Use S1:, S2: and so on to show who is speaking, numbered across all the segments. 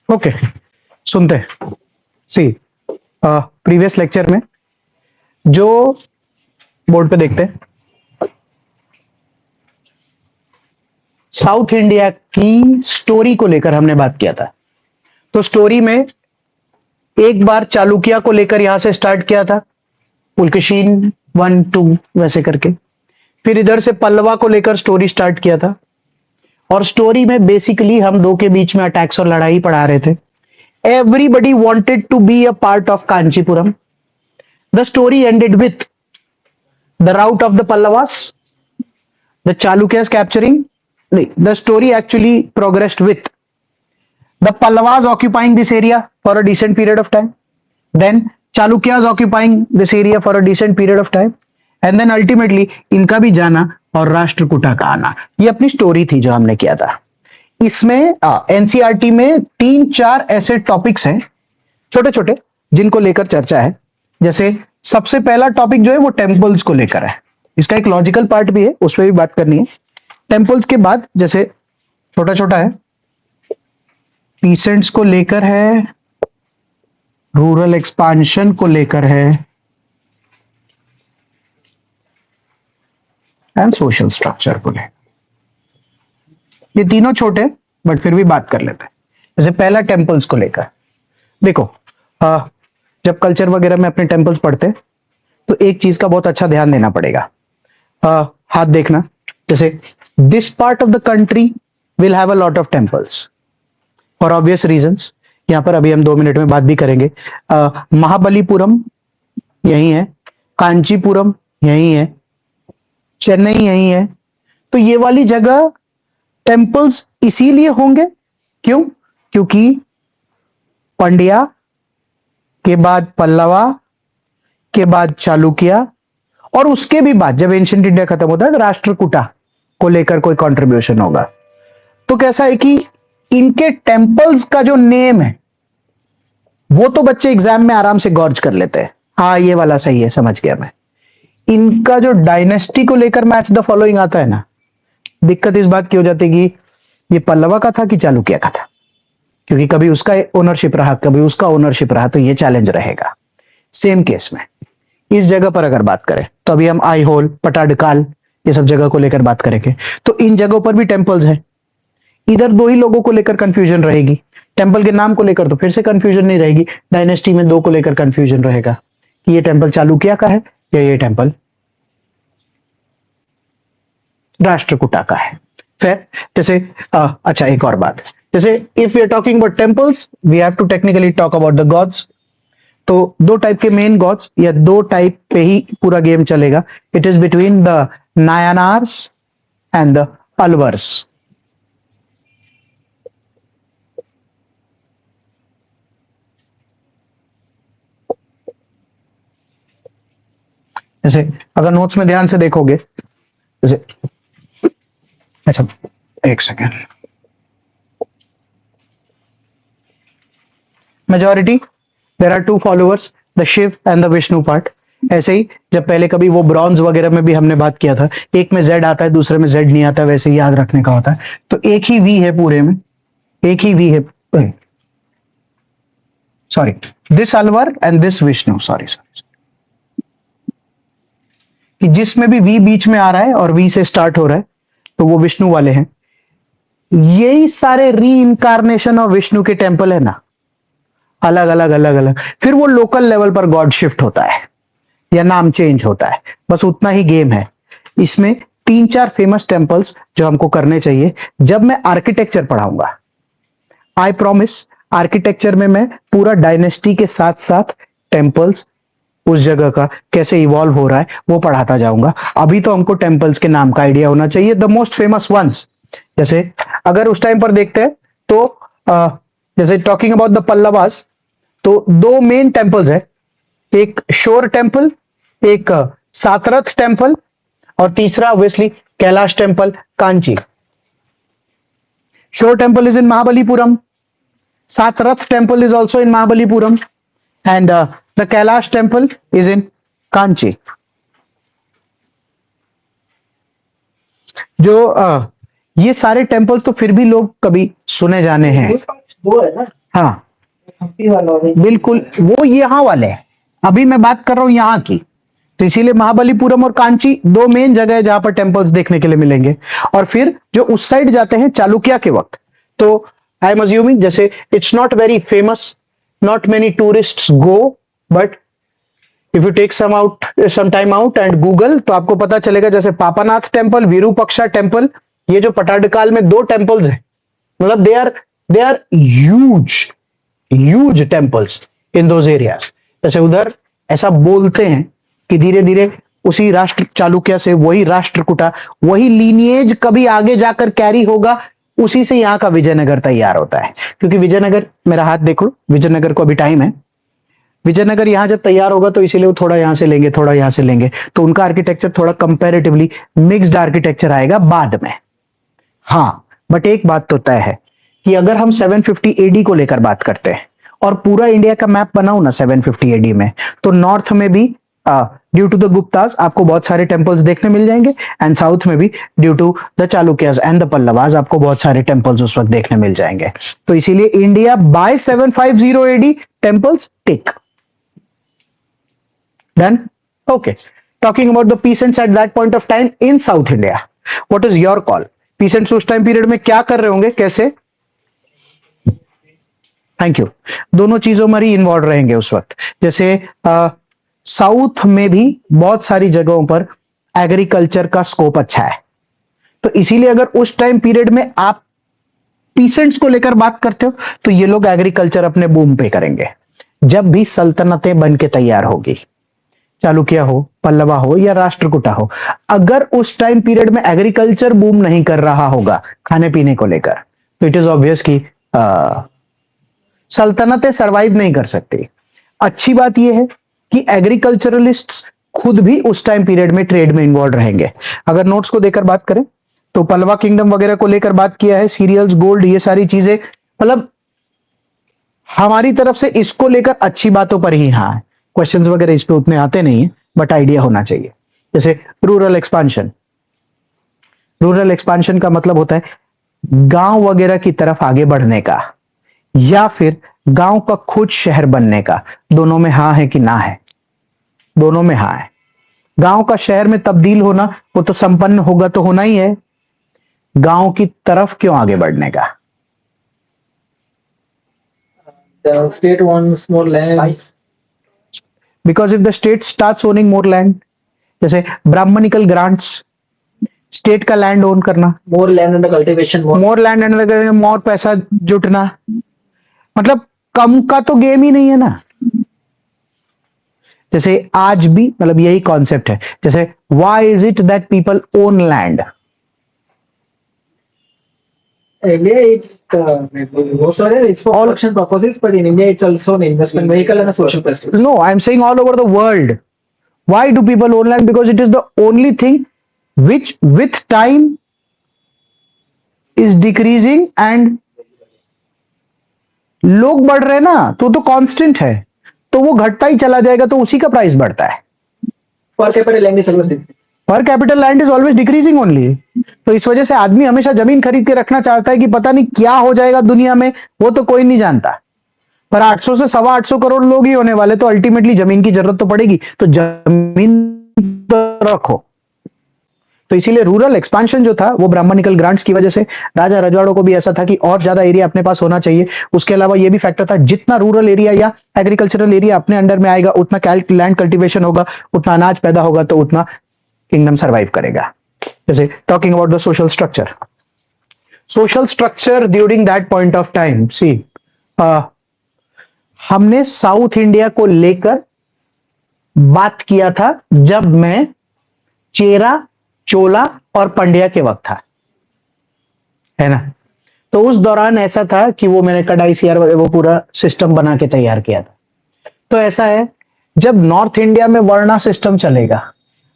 S1: Okay, सुनते हैं। सी, previous lecture में जो बोर्ड पे देखते हैं, साउथ इंडिया की स्टोरी को लेकर हमने बात किया था। तो स्टोरी में एक बार चालुक्य को लेकर यहां से स्टार्ट किया था, पुलकेशीन 1 2 वैसे करके। फिर इधर से पल्लवा को लेकर स्टोरी स्टार्ट किया था, और स्टोरी में बेसिकली हम दो के बीच में अटैक्स और लड़ाई पढ़ा रहे थे। Everybody wanted to be a part of Kanchipuram. The story ended with the rout of the Pallavas, the Chalukyas capturing, the story actually progressed with the Pallavas occupying this area for a decent period of time, then Chalukyas occupying this area for a decent period of time, and then ultimately इनका भी जाना और राष्ट्रकूटा का आना। ये अपनी story थी जो हमने किया था। इसमें एनसीईआरटी में 3-4 ऐसे टॉपिक्स हैं छोटे छोटे जिनको लेकर चर्चा है। जैसे सबसे पहला टॉपिक जो है वो टेम्पल्स को लेकर है। इसका एक लॉजिकल पार्ट भी है, उस पर भी बात करनी है। टेम्पल्स के बाद जैसे छोटा छोटा है, पीसेंट्स को लेकर है, रूरल एक्सपांशन को लेकर है, एंड सोशल स्ट्रक्चर को लेकर। ये तीनों छोटे बट फिर भी बात कर लेते हैं। जैसे पहला टेम्पल्स को लेकर, देखो जब कल्चर वगैरह में अपने टेम्पल्स पढ़ते हैं तो एक चीज का बहुत अच्छा ध्यान देना पड़ेगा। हाथ देखना, जैसे this part of the country will have a lot of temples for obvious reasons. यहां पर अभी हम 2 मिनट में बात भी करेंगे। महाबलीपुरम यही है, कांचीपुरम यही है, चेन्नई यही है। तो ये वाली जगह टेम्पल्स इसीलिए होंगे, क्यों? क्योंकि पंड्या के बाद पल्लवा के बाद चालुक्य, और उसके भी बाद जब एंशिएंट इंडिया खत्म होता है तो राष्ट्रकूटा को लेकर कोई कंट्रीब्यूशन होगा। तो कैसा है कि इनके टेम्पल्स का जो नेम है वो तो बच्चे एग्जाम में आराम से गॉर्ज कर लेते हैं, हाँ ये वाला सही है, समझ गया मैं। इनका जो डायनेस्टी को लेकर मैच द फॉलोइंग आता है ना, दिक्कत इस बात की हो जाती है कि ये पल्लवा का था कि चालुक्य का था, क्योंकि कभी उसका ओनरशिप रहा कभी उसका ओनरशिप रहा, तो ये चैलेंज रहेगा। सेम केस में इस जगह पर अगर बात करें तो अभी हम आईहोल, पटाडकाल, ये सब जगह को लेकर बात करेंगे। तो इन जगहों पर भी टेम्पल्स हैं। इधर दो ही लोगों को लेकर कंफ्यूजन रहेगी, टेम्पल के नाम को लेकर तो फिर से कंफ्यूजन नहीं रहेगी, डायनेस्टी में दो को लेकर कंफ्यूजन रहेगा कि ये टेम्पल चालुक्य का है या ये टेम्पल राष्ट्रकूटा का है। फिर जैसे अच्छा एक और बात, जैसे if we are talking about temples we have to technically talk about the gods. तो दो टाइप के मेन गॉड्स या दो टाइप पे ही पूरा गेम चलेगा। It is between the Nayanars and the Alvars. जैसे अगर नोट्स में ध्यान से देखोगे, जैसे अच्छा एक second, majority there are 2 followers, the Shiva and the Vishnu part. ऐसे ही जब पहले कभी वो ब्रॉन्ज वगैरह में भी हमने बात किया था, एक में जेड आता है दूसरे में जेड नहीं आता, वैसे ही याद रखने का होता है। तो एक ही वी है पूरे में, एक ही वी है, sorry this Alwar and this Vishnu, sorry sorry, कि जिसमें भी वी बीच में आ रहा है और वी से स्टार्ट हो रहा है तो वो विष्णु वाले हैं। यही सारे री इनकारनेशन ऑफ विष्णु के टेम्पल है ना, अलग अलग अलग अलग। फिर वो लोकल लेवल पर गॉड शिफ्ट होता है या नाम चेंज होता है, बस उतना ही गेम है। इसमें 3-4 फेमस टेम्पल्स जो हमको करने चाहिए जब मैं आर्किटेक्चर पढ़ाऊंगा। आई प्रॉमिस आर्किटेक्चर में मैं पूरा डायनेस्टी के साथ साथ टेम्पल्स, उस जगह का कैसे इवॉल्व हो रहा है वो पढ़ाता जाऊंगा। अभी तो हमको टेम्पल्स के नाम का आइडिया होना चाहिए, द मोस्ट फेमस वंस। जैसे अगर उस टाइम पर देखते हैं तो जैसे टॉकिंग अबाउट द पल्लवास, तो 2 मेन टेम्पल्स है, एक शोर टेम्पल, एक सातरथ टेम्पल, और तीसरा obviously Kailash temple Kanchi. Shore temple is in Mahabalipuram, सातरथ temple is also in Mahabalipuram, and the Kailash temple is in Kanchi. जो ये सारे टेम्पल्स तो फिर भी लोग कभी सुने जाने हैं।
S2: दो है ना,
S1: हाँ
S2: हम्पी वाला हो गया।
S1: बिल्कुल, वो यहाँ वाले हैं, अभी मैं बात कर रहा हूँ यहाँ की। तो इसीलिए महाबलीपुरम और कांची दो मेन जगह है जहां पर टेम्पल्स देखने के लिए मिलेंगे। और फिर जो उस साइड जाते हैं चालुक्य के वक्त, तो आई एम अज्यूमिंग जैसे it's not very famous, not many tourists go, but if you take some time out and Google, तो आपको पता चलेगा जैसे पापानाथ टेम्पल, विरूपक्षा टेम्पल, ये जो पटाडकाल में दो टेम्पल्स हैं, मतलब they are huge temples in those areas. जैसे उधर ऐसा बोलते हैं कि धीरे धीरे उसी राष्ट्र चालुक्य से वही राष्ट्रकूटा, वही लीनिएज कभी आगे जाकर कैरी होगा, उसी से यहाँ का विजयनगर तैयार होता है। क्योंकि विजयनगर, मेरा हाथ देखो, विजयनगर को अभी टाइम है, विजयनगर यहां जब तैयार होगा तो इसीलिए वो थोड़ा यहां से लेंगे, थोड़ा यहां से लेंगे, तो उनका आर्किटेक्चर थोड़ा कंपैरेटिवली मिक्स्ड आर्किटेक्चर आएगा बाद में। हाँ, बट एक बात तो तय है कि अगर हम 750 एडी को लेकर बात करते हैं और पूरा इंडिया का मैप बनाऊं ना 750 एडी में, तो नॉर्थ में भी ड्यू टू द गुप्तास आपको बहुत सारे टेम्पल्स देखने मिल जाएंगे, एंड साउथ में भी due to the Chalukyas and the Pallavas आपको बहुत सारे टेम्पल्स उस वक्त देखने मिल जाएंगे। तो इसीलिए India by 750 AD temples tick done. Okay, talking about the peasants at that point of time in south India, what is your call? Peasants उस टाइम पीरियड में क्या कर रहे होंगे, कैसे? Thank you. दोनों चीजों में ही इन्वॉल्व रहेंगे उस वक्त। जैसे साउथ में भी बहुत सारी जगहों पर एग्रीकल्चर का स्कोप अच्छा है, तो इसीलिए अगर उस टाइम पीरियड में आप पीसेंट्स को लेकर बात करते हो तो ये लोग एग्रीकल्चर अपने बूम पे करेंगे। जब भी सल्तनतें बन के तैयार होगी, चालुक्य हो, पल्लवा हो या राष्ट्रकूटा हो, अगर उस टाइम पीरियड में एग्रीकल्चर बूम नहीं कर रहा होगा खाने पीने को लेकर, तो इट इज ऑब्वियस कि सल्तनतें सरवाइव नहीं कर सकती। अच्छी बात यह है कि एग्रीकल्चरलिस्ट्स खुद भी उस टाइम पीरियड में ट्रेड में इन्वॉल्व रहेंगे। अगर नोट्स को देकर बात करें तो पल्लवा किंगडम वगैरह को लेकर बात किया है, सीरियल्स, गोल्ड, ये सारी चीजें, मतलब हमारी तरफ से इसको लेकर अच्छी बातों पर ही हाँ, क्वेश्चंस वगैरह इस पे उतने आते नहीं है, बट आइडिया होना चाहिए। जैसे रूरल एक्सपांशन, रूरल एक्सपांशन का मतलब होता है गांव वगैरह की तरफ आगे बढ़ने का, या फिर गांव का खुद शहर बनने का। दोनों में हाँ है कि ना है? दोनों में हाँ है। गांव का शहर में तब्दील होना, वो तो संपन्न होगा तो होना ही है। गांव की तरफ क्यों आगे बढ़ने का?
S2: The state wants more land.
S1: Because if the state starts owning more land, जैसे ब्राह्मणिकल ग्रांट्स, स्टेट का लैंड ओन करना,
S2: More land and the cultivation more.
S1: More land and more पैसा जुटना, मतलब कम का तो गेम ही नहीं है ना। जैसे आज भी मतलब यही कॉन्सेप्ट है। जैसे why is it that people own land?
S2: India, it's for
S1: All-
S2: production purposes, but in India, it's also an investment vehicle and a social prestige.
S1: No, I'm saying all over the world. Why do people own land? Because it is the only thing which with time is decreasing, and लोग बढ़ रहे हैं ना, तो constant है, तो वो घटता ही चला जाएगा, तो उसी का प्राइस बढ़ता है।
S2: Per capita land is always different.
S1: पर capital land is always decreasing only. तो इस वजह से आदमी हमेशा जमीन खरीद के रखना चाहता है कि पता नहीं क्या हो जाएगा दुनिया में, वो तो कोई नहीं जानता। पर 800 से 825 करोड़ लोग ही होने वाले, तो अल्टीमेटली जमीन की जरूरत तो पड़ेगी, तो जमीन तो रखो। तो इसीलिए रूरल एक्सपांशन जो था वो ब्राह्मणिकल ग्रांट्स की वजह से, राजा रजवाड़ों को भी ऐसा था कि और ज्यादा एरिया अपने पास होना चाहिए। उसके अलावा ये भी फैक्टर था, जितना रूरल एरिया या एग्रीकल्चरल एरिया अपने अंडर में आएगा, उतना लैंड कल्टीवेशन होगा, उतना अनाज पैदा होगा, तो उतना किंगडम सरवाइव करेगा। जैसे talking about the social structure during that point of time, see हमने साउथ इंडिया को लेकर बात किया था जब मैं चेरा, चोला और पंड्या के वक्त था, है ना। तो उस दौरान ऐसा था कि वो मैंने कड़ाई सियार वो पूरा सिस्टम बना के तैयार किया था। तो ऐसा है, जब नॉर्थ इंडिया में वर्णा सिस्टम चलेगा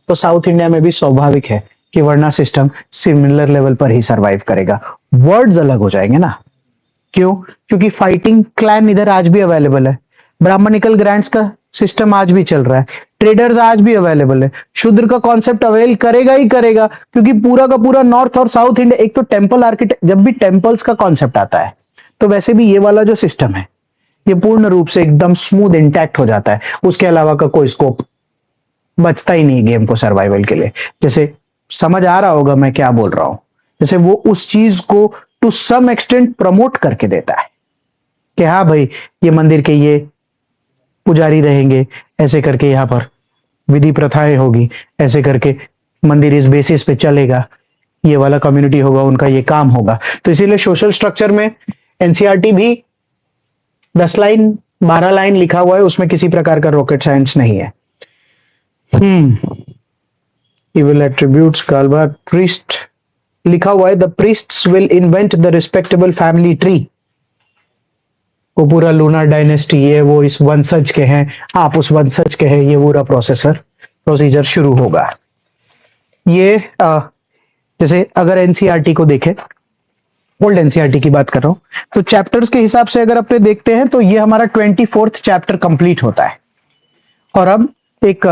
S1: तो साउथ इंडिया में भी स्वाभाविक है कि वर्णा सिस्टम सिमिलर लेवल पर ही सरवाइव करेगा। वर्ड्स अलग हो जाएंगे ना, क्यों? क्योंकि फाइटिंग क्लैन इधर आज भी अवेलेबल है, ब्राह्मणिकल ग्रांट्स का सिस्टम आज भी चल रहा है, ट्रेडर्स आज भी अवेलेबल है, शूद्र का कॉन्सेप्ट अवेल करेगा ही करेगा, क्योंकि पूरा का पूरा नॉर्थ और साउथ इंडिया, एक तो टेम्पल आर्किटेक्ट, जब भी टेम्पल्स का कॉन्सेप्ट आता है तो वैसे भी ये वाला जो सिस्टम है ये पूर्ण रूप से एकदम स्मूथ इंटैक्ट हो जाता है, उसके अलावा का कोई स्कोप बचता ही नहीं गेम को सर्वाइवल के लिए। जैसे समझ आ रहा होगा मैं क्या बोल रहा हूं, जैसे वो उस चीज को टू सम एक्सटेंट प्रमोट करके देता है कि हाँ भाई ये मंदिर के ये पुजारी रहेंगे, ऐसे करके यहाँ पर विधि प्रथाएं होगी, ऐसे करके मंदिर इस बेसिस पे चलेगा, ये वाला कम्युनिटी होगा उनका ये काम होगा। तो इसीलिए सोशल स्ट्रक्चर में एनसीईआरटी भी 10 लाइन 12 लाइन लिखा हुआ है, उसमें किसी प्रकार का रॉकेट साइंस नहीं है। इविल एट्रीब्यूट्स कालवा प्रीस्ट लिखा हुआ है, the priests will invent the respectable family tree. वो पूरा लूनार डायनेस्टी ये वो इस वंशज के हैं, आप उस वंशज के हैं, ये पूरा प्रोसीजर शुरू होगा। ये जैसे अगर एनसीईआरटी को देखें, ओल्ड एनसीईआरटी की बात कर रहा हूं, तो चैप्टर्स के हिसाब से अगर अपने देखते हैं तो ये हमारा 24th चैप्टर कंप्लीट होता है। और अब एक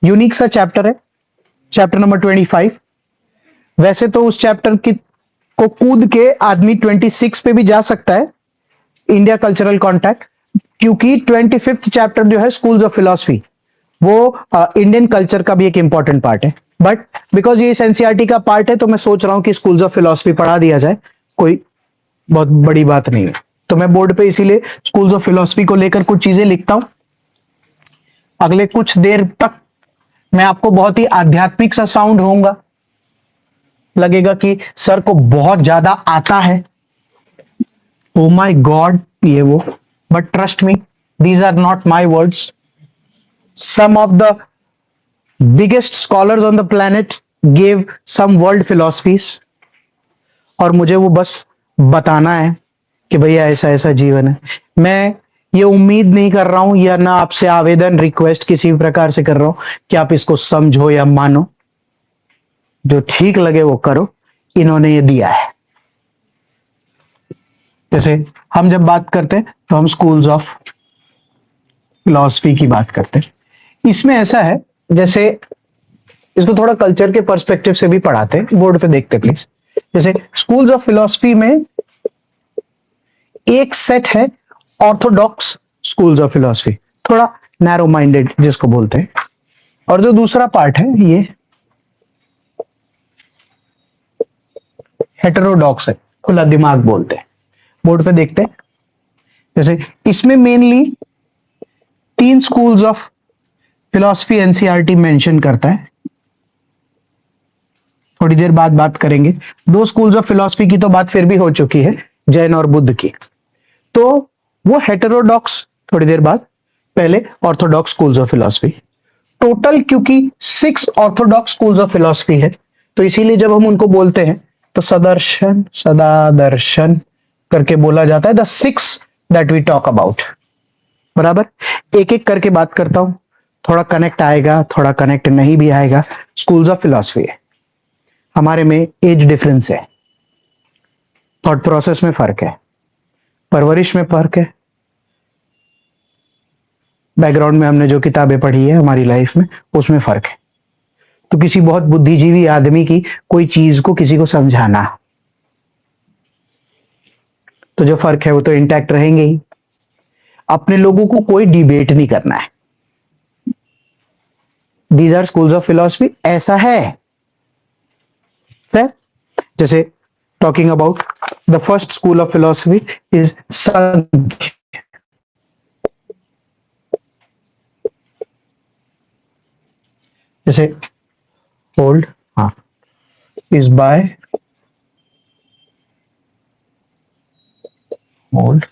S1: यूनिक सा चैप्टर है, चैप्टर नंबर 25। वैसे तो उस चैप्टर की को कूद के आदमी 26 पे भी जा सकता है, इंडिया कल्चरल कॉन्टैक्ट, क्योंकि 25th चैप्टर जो है स्कूल्स ऑफ फिलोसफी, वो इंडियन कल्चर का भी एक इंपॉर्टेंट पार्ट है। बट बिकॉज ये इस एनसीईआरटी का पार्ट है तो मैं सोच रहा हूं कि स्कूल्स ऑफ फिलोसफी पढ़ा दिया जाए, कोई बहुत बड़ी बात नहीं है। तो मैं बोर्ड पे इसीलिए स्कूल्स ऑफ फिलोसफी को लेकर कुछ चीजें लिखता हूं। अगले कुछ देर तक मैं आपको बहुत ही आध्यात्मिक सा साउंड होऊंगा, लगेगा कि सर को बहुत ज्यादा आता है, ओ माय गॉड ये वो, but trust me these are not my words, some of the biggest scholars on the planet gave some world philosophies, और मुझे वो बस बताना है कि भैया ऐसा ऐसा जीवन है। मैं ये उम्मीद नहीं कर रहा हूं या ना आपसे आवेदन रिक्वेस्ट किसी भी प्रकार से कर रहा हूं कि आप इसको समझो या मानो, जो ठीक लगे वो करो, इन्होंने ये दिया है। जैसे हम जब बात करते हैं तो हम स्कूल्स ऑफ फिलॉसफी की बात करते हैं, इसमें ऐसा है जैसे इसको थोड़ा कल्चर के पर्सपेक्टिव से भी पढ़ाते हैं, बोर्ड पे देखते प्लीज। जैसे स्कूल्स ऑफ फिलॉसफी में एक सेट है ऑर्थोडॉक्स स्कूल्स ऑफ फिलॉसफी, थोड़ा नैरो माइंडेड जिसको बोलते हैं, और जो दूसरा पार्ट है ये हेटेरोडॉक्स है, खुला दिमाग बोलते हैं। बोर्ड पे देखते हैं, जैसे इसमें mainly 3 schools of philosophy NCERT mention करता है, थोड़ी देर बाद बात करेंगे। 2 स्कूल्स ऑफ फिलॉसफी की तो बात फिर भी हो चुकी है, जैन और बुद्ध की, तो वो हेटेरोडॉक्स थोड़ी देर बाद, पहले Orthodox schools of philosophy. Total क्योंकि 6 ऑर्थोडॉक्स स्कूल्स ऑफ फिलॉसफी है, तो इसीलिए जब हम उनको बोलते हैं तो सदर्शन सदादर्शन करके बोला जाता है, the 6 that we talk about. बराबर, एक एक करके बात करता हूं, थोड़ा कनेक्ट आएगा थोड़ा कनेक्ट नहीं भी आएगा। स्कूल्स ऑफ फिलॉसफी है, हमारे में एज डिफरेंस है, थॉट प्रोसेस में फर्क है, परवरिश में फर्क है, बैकग्राउंड में हमने जो किताबें पढ़ी है हमारी लाइफ में उसमें फर्क है। तो किसी बहुत बुद्धिजीवी आदमी की कोई चीज को किसी को समझाना, तो जो फर्क है वो तो इंटैक्ट रहेंगे ही। अपने लोगों को कोई डिबेट नहीं करना है, these are schools of philosophy, ऐसा है सर। जैसे talking about the first school of philosophy is Sankhya, जैसे होल्ड, हाँ, इज बाय होल्ड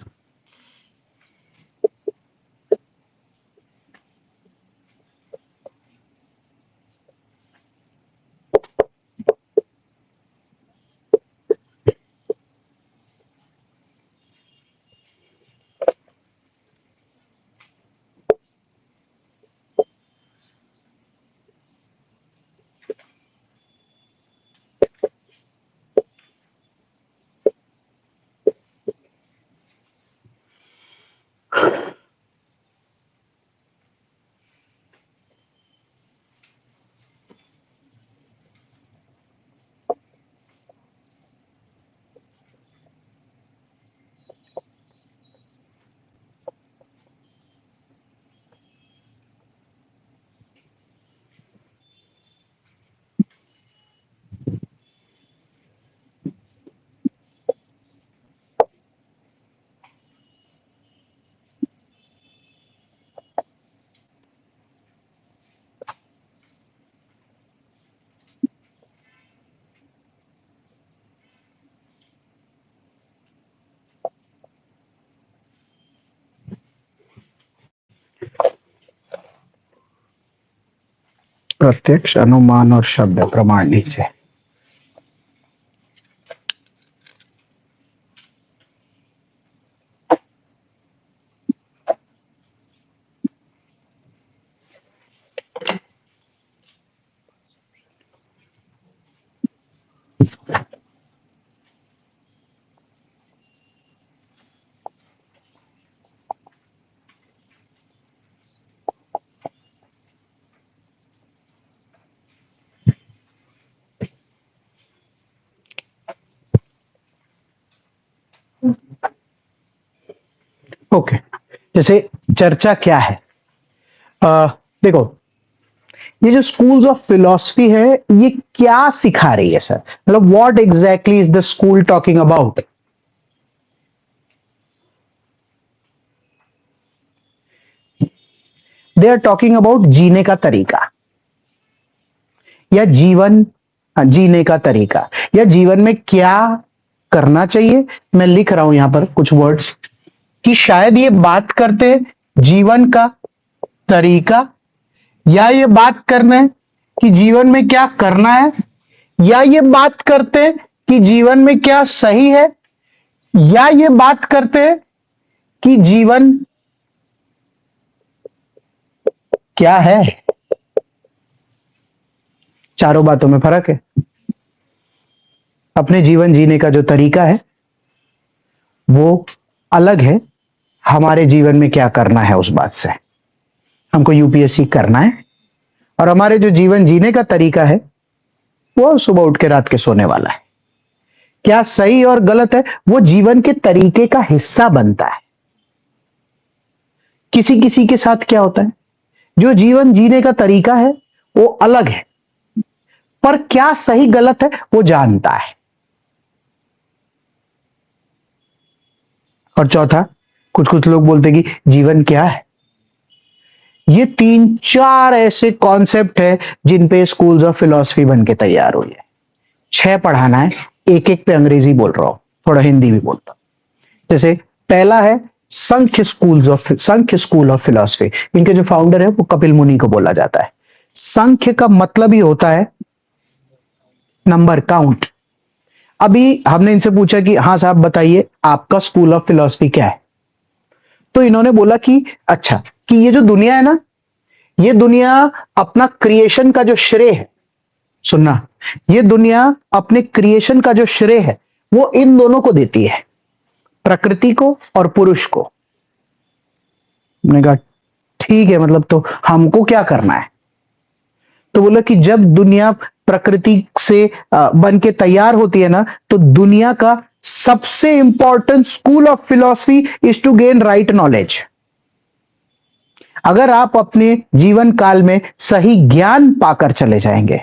S1: प्रत्यक्ष, अनुमान और शब्द प्रमाण नीचे। ओके, जैसे चर्चा क्या है? देखो, ये जो स्कूल्स ऑफ फिलॉसफी है, ये क्या सिखा रही है सर? मतलब what exactly is the school talking about? They are talking about जीने का तरीका, या जीवन, जीने का तरीका, या जीवन में क्या करना चाहिए। मैं लिख रहा हूं यहां पर कुछ वर्ड्स कि शायद ये बात करते जीवन का तरीका, या ये बात करना है कि जीवन में क्या करना है, या ये बात करते हैं कि जीवन में क्या सही है, या ये बात करते हैं कि जीवन क्या है। चारों बातों में फर्क है। अपने जीवन जीने का जो तरीका है वो अलग है, हमारे जीवन में क्या करना है उस बात से। हमको यूपीएससी करना है, और हमारे जो जीवन जीने का तरीका है वो सुबह उठ के रात के सोने वाला है। क्या सही और गलत है वो जीवन के तरीके का हिस्सा बनता है। किसी किसी के साथ क्या होता है, जो जीवन जीने का तरीका है वो अलग है, पर क्या सही गलत है वो जानता है। और चौथा, कुछ कुछ लोग बोलते कि जीवन क्या है। ये तीन चार ऐसे कॉन्सेप्ट है जिन पे स्कूल्स ऑफ फिलॉसफी बन के तैयार हुई है। 6 पढ़ाना है, एक एक पे अंग्रेजी बोल रहा हूं, थोड़ा हिंदी भी बोलता हूं। जैसे पहला है संख्य स्कूल ऑफ फिलॉसफी। इनके जो फाउंडर है वो कपिल मुनि को बोला जाता है। संख्य का मतलब ही होता है नंबर, काउंट। अभी हमने इनसे पूछा कि हाँ साहब बताइए आपका स्कूल ऑफ फिलॉसफी क्या है, तो इन्होंने बोला कि अच्छा, कि ये जो दुनिया है ना, ये दुनिया अपना क्रिएशन का जो श्रेय है, सुनना, ये दुनिया अपने क्रिएशन का जो श्रेय है वो इन दोनों को देती है, प्रकृति को और पुरुष को। मैंने कहा ठीक है, मतलब तो हमको क्या करना है? तो बोला कि जब दुनिया प्रकृति से बन के तैयार होती है ना, तो दुनिया का सबसे important school of philosophy is to gain right knowledge. अगर आप अपने जीवन काल में सही ज्ञान पाकर चले जाएंगे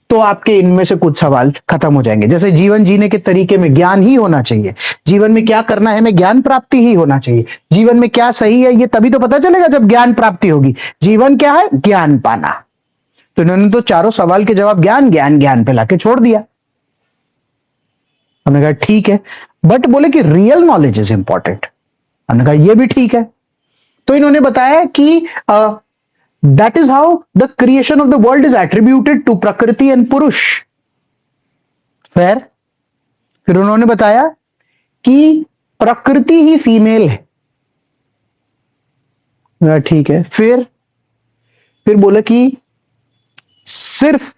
S1: तो आपके इनमें से कुछ सवाल खत्म हो जाएंगे। जैसे जीवन जीने के तरीके में ज्ञान ही होना चाहिए, जीवन में क्या करना है में ज्ञान प्राप्ति ही होना चाहिए, जीवन में क्या सही है ये तभी तो पता चलेगा जब ज्ञान प्राप्ति होगी। जीवन क्या है? ज्ञान पाना। तो इन्होंने तो चारों सवाल के जवाब ज्ञान ज्ञान ज्ञान पे लाके छोड़ दिया। हमने कहा ठीक है, बट बोले कि रियल नॉलेज इज इंपॉर्टेंट। हमने कहा ये भी ठीक है। तो इन्होंने बताया कि that is how the creation of the world is attributed to Prakriti and Purusha. फिर उन्होंने बताया कि प्रकृति ही फीमेल है। ठीक है। फिर बोले कि सिर्फ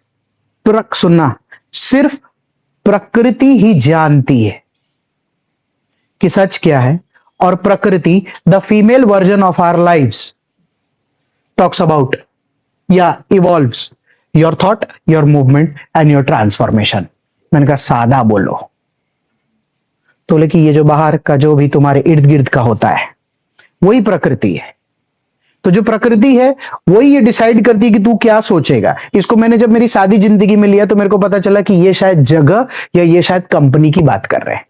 S1: सुनना, सिर्फ प्रकृति ही जानती है कि सच क्या है, और Prakriti the female version of our lives talks about या evolves your thought, your movement and your transformation. मैंने कहा सादा बोलो। तो बोले कि ये जो बाहर का जो भी तुम्हारे इर्द गिर्द का होता है वही प्रकृति है। तो जो प्रकृति है वही ये डिसाइड करती है कि तू क्या सोचेगा। इसको मैंने जब मेरी सादी जिंदगी में लिया तो मेरे को पता चला कि ये शायद जगह या ये शायद कंपनी की बात कर रहे हैं।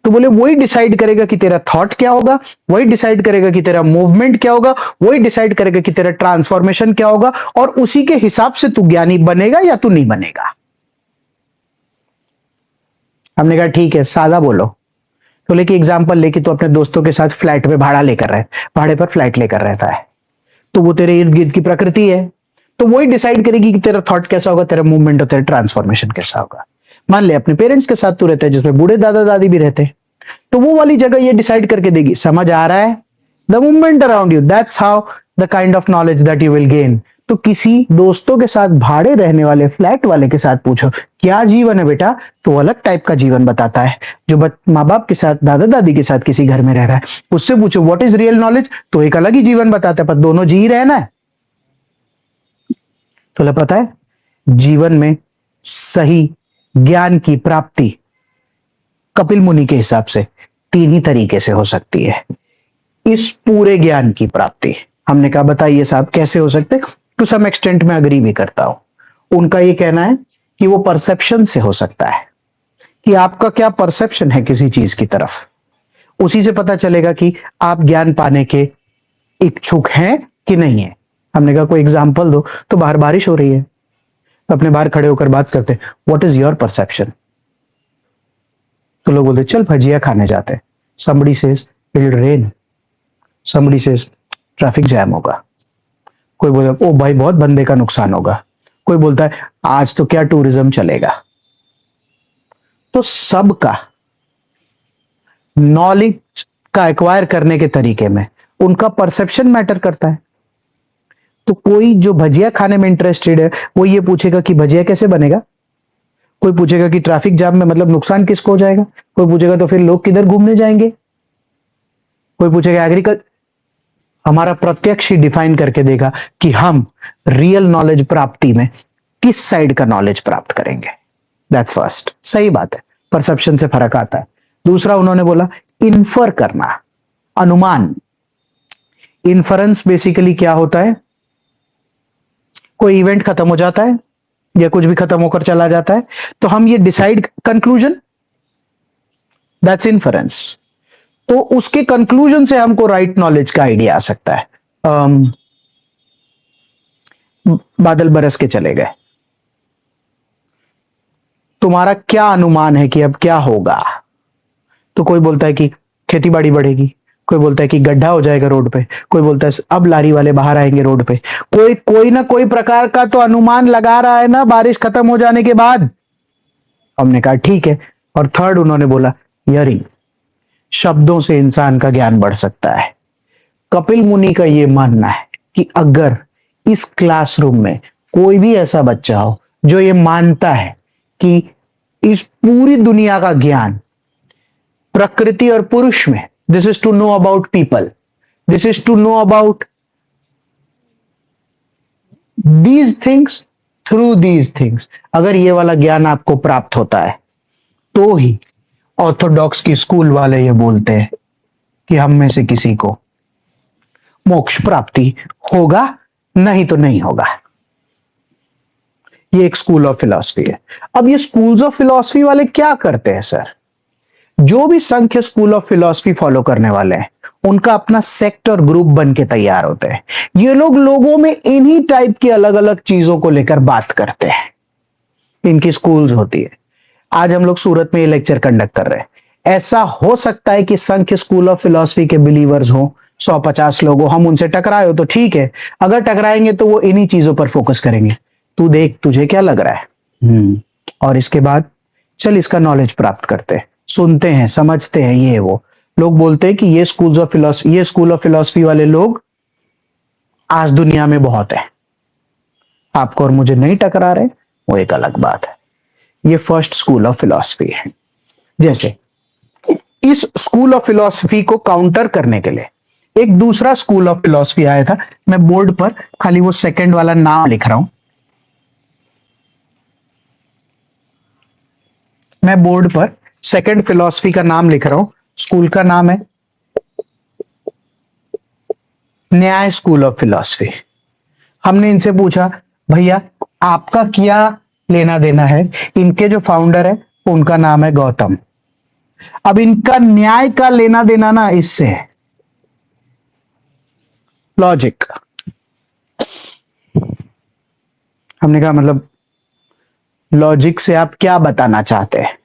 S1: तो बोले वही डिसाइड करेगा कि तेरा थॉट क्या होगा, वही डिसाइड करेगा कि तेरा मूवमेंट क्या होगा, वही डिसाइड करेगा कि तेरा ट्रांसफॉर्मेशन क्या होगा, और उसी के हिसाब से तू ज्ञानी बनेगा या तू नहीं बनेगा। हमने कहा ठीक है, सादा बोलो। तो लेके एग्जाम्पल लेके तो अपने दोस्तों के साथ फ्लैट पे भाड़ा पर फ्लैट लेकर रहता है। तो वो तेरे इर्द गिर्द की प्रकृति है, तो वही डिसाइड करेगी कि तेरा थॉट कैसा होगा, तेरा मूवमेंट और तेरा ट्रांसफॉर्मेशन कैसा होगा। मान ले अपने पेरेंट्स के साथ तू रहता है जिसमें बूढ़े दादा दादी भी रहते हैं, तो वो वाली जगह ये डिसाइड करके देगी, समझ आ रहा है, the movement around you, that's how the kind of knowledge that you will gain. तो किसी दोस्तों के साथ, भाड़े रहने वाले फ्लैट वाले के साथ पूछो क्या जीवन है बेटा, तो वो अलग टाइप का जीवन बताता है। जो माँ बाप के साथ, दादा दादी के साथ किसी घर में रह रहा है, उससे पूछो व्हाट इज रियल नॉलेज, तो एक अलग ही जीवन बताता है, पर दोनों जी रहे ना। तो पता है जीवन में सही ज्ञान की प्राप्ति कपिल मुनि के हिसाब से तीन ही तरीके से हो सकती है। इस पूरे ज्ञान की प्राप्ति हमने कहा बताइए साहब कैसे हो सकते, टू सम एक्सटेंट में अग्री भी करता हूं। उनका ये कहना है कि वो परसेप्शन से हो सकता है, कि आपका क्या परसेप्शन है किसी चीज की तरफ, उसी से पता चलेगा कि आप ज्ञान पाने के इच्छुक हैं कि नहीं है। हमने कहा कोई एग्जांपल दो, तो बाहर बारिश हो रही है, अपने बाहर खड़े होकर बात करते हैं, व्हाट इज योर परसेप्शन, तो लोग बोलते चल भजिया खाने जाते हैं। somebody says it will rain, somebody says traffic jam होगा, कोई बोले ओ भाई बहुत बंदे का नुकसान होगा, कोई बोलता है आज तो क्या टूरिज्म चलेगा। तो सबका नॉलेज का एक्वायर करने के तरीके में उनका परसेप्शन मैटर करता है। तो कोई जो भजिया खाने में इंटरेस्टेड है वो ये पूछेगा कि भजिया कैसे बनेगा, कोई पूछेगा कि ट्रैफिक जाम में मतलब नुकसान किसको हो जाएगा, कोई पूछेगा तो फिर लोग किधर घूमने जाएंगे, कोई पूछेगा एग्रीकल्चर। हमारा प्रत्यक्ष ही डिफाइन करके देगा कि हम रियल नॉलेज प्राप्ति में किस साइड का नॉलेज प्राप्त करेंगे। दैट्स फर्स्ट, सही बात है, परसेप्शन से फर्क आता है। दूसरा उन्होंने बोला इन्फर करना, अनुमान। इन्फरेंस बेसिकली क्या होता है, कोई इवेंट खत्म हो जाता है या कुछ भी खत्म होकर चला जाता है, तो हम ये डिसाइड, कंक्लूजन, दैट्स इन्फरेंस। तो उसके कंक्लूजन से हमको राइट नॉलेज का आइडिया आ सकता है। बादल बरस के चले गए, तुम्हारा क्या अनुमान है कि अब क्या होगा, तो कोई बोलता है कि खेती बाड़ी बढ़ेगी, कोई बोलता है कि गड्ढा हो जाएगा रोड पे, कोई बोलता है अब लारी वाले बाहर आएंगे रोड पे, कोई ना कोई प्रकार का तो अनुमान लगा रहा है ना बारिश खत्म हो जाने के बाद। हमने कहा ठीक है। और थर्ड उन्होंने बोला हियरिंग, शब्दों से इंसान का ज्ञान बढ़ सकता है। कपिल मुनि का यह मानना है कि अगर इस क्लासरूम में कोई भी ऐसा बच्चा हो जो ये मानता है कि इस पूरी दुनिया का ज्ञान प्रकृति और पुरुष में, this is to know about people, this is to know about these things through these things, अगर ये वाला ज्ञान आपको प्राप्त होता है तो ही ऑर्थोडॉक्स की स्कूल वाले ये बोलते हैं कि हम में से किसी को मोक्ष प्राप्ति होगा, नहीं तो नहीं होगा। ये एक स्कूल ऑफ फिलॉसफी है। अब ये स्कूल्स ऑफ फिलॉसफी वाले क्या करते हैं सर, जो भी संख्य स्कूल ऑफ फिलॉसफी फॉलो करने वाले हैं उनका अपना सेक्ट और ग्रुप बन के तैयार होते हैं। ये लोग लोगों में इन्हीं टाइप की अलग अलग चीजों को लेकर बात करते हैं, इनकी स्कूल्स होती है। आज हम लोग सूरत में ये लेक्चर कंडक्ट कर रहे हैं, ऐसा हो सकता है कि संख्य स्कूल ऑफ फिलॉसफी के बिलीवर्स हो 100-50 लोग हो, हम उनसे टकराए हो तो ठीक है, अगर टकराएंगे तो वो इन्हीं चीजों पर फोकस करेंगे, तू देख तुझे क्या लग रहा है, और इसके बाद चल इसका नॉलेज प्राप्त करते हैं, सुनते हैं, समझते हैं। ये वो लोग बोलते हैं कि ये स्कूल ऑफ फिलॉसफी वाले लोग आज दुनिया में बहुत है, आपको और मुझे नहीं टकरा रहे, वो एक अलग बात है। ये फर्स्ट स्कूल ऑफ फिलॉसफी है। जैसे इस स्कूल ऑफ फिलॉसफी को काउंटर करने के लिए एक दूसरा स्कूल ऑफ फिलॉसफी आया था। मैं बोर्ड पर खाली वो सेकंड वाला नाम लिख रहा हूं, मैं बोर्ड पर सेकंड फिलॉसफी का नाम लिख रहा हूं। स्कूल का नाम है न्याय स्कूल ऑफ फिलॉसफी। हमने इनसे पूछा भैया आपका क्या लेना देना है, इनके जो फाउंडर है उनका नाम है गौतम, अब इनका न्याय का लेना देना ना इससे है, लॉजिक। हमने कहा मतलब लॉजिक से आप क्या बताना चाहते हैं।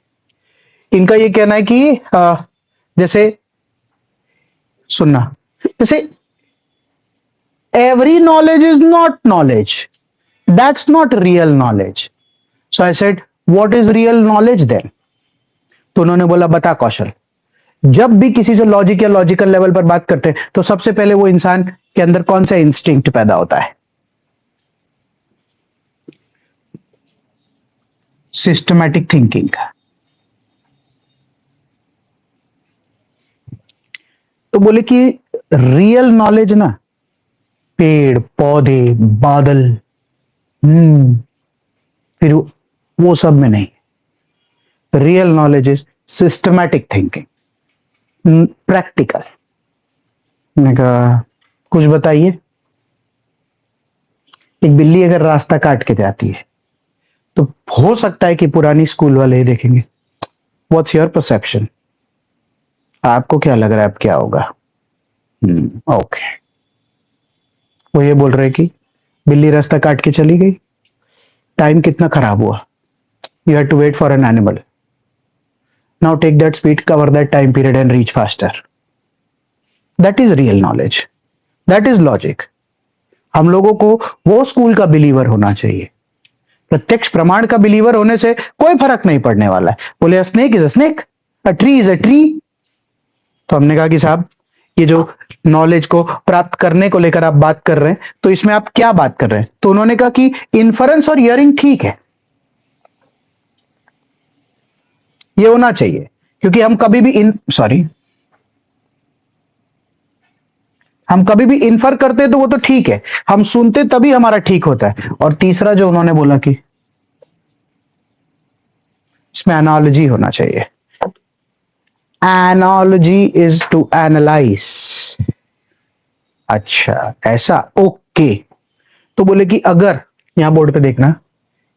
S1: इनका ये कहना है कि जैसे सुनना, जैसे every knowledge is not knowledge. That's not real knowledge. So I said, what is real knowledge then? तो उन्होंने बोला, बता कौशल, जब भी किसी से लॉजिक या लॉजिकल लेवल पर बात करते हैं तो सबसे पहले वो इंसान के अंदर कौन सा इंस्टिंक्ट पैदा होता है? सिस्टमैटिक थिंकिंग का। तो बोले कि रियल नॉलेज ना पेड़ पौधे बादल फिर वो सब में नहीं। Real knowledge is systematic thinking, practical. मैंने कहा कुछ बताइए। एक बिल्ली अगर रास्ता काट के जाती है तो हो सकता है कि पुरानी स्कूल वाले ही देखेंगे। What's your perception? आपको क्या लग रहा है अब क्या होगा? ओके। वो ये बोल रहे कि बिल्ली रास्ता काट के चली गई, टाइम कितना खराब हुआ। You have to wait for an animal, now take that speed, cover that time period and reach faster. That is real knowledge, that is logic. हम लोगों को वो स्कूल का बिलीवर होना चाहिए। प्रत्यक्ष प्रमाण का बिलीवर होने से कोई फर्क नहीं पड़ने वाला है। बोले snake is a snake, a tree is a tree. तो हमने कहा कि साहब ये जो नॉलेज को प्राप्त करने को लेकर आप बात कर रहे हैं तो इसमें आप क्या बात कर रहे हैं? तो उन्होंने कहा कि इन्फरेंस और हियरिंग ठीक है, ये होना चाहिए, क्योंकि हम कभी भी हम कभी भी इन्फर करते हैं तो वो तो ठीक है, हम सुनते तभी हमारा ठीक होता है। और तीसरा जो उन्होंने बोला कि इसमें एनालॉजी होना चाहिए। Analogy is to analyze. अच्छा ऐसा, ओके। तो बोले कि अगर यहां बोर्ड पे देखना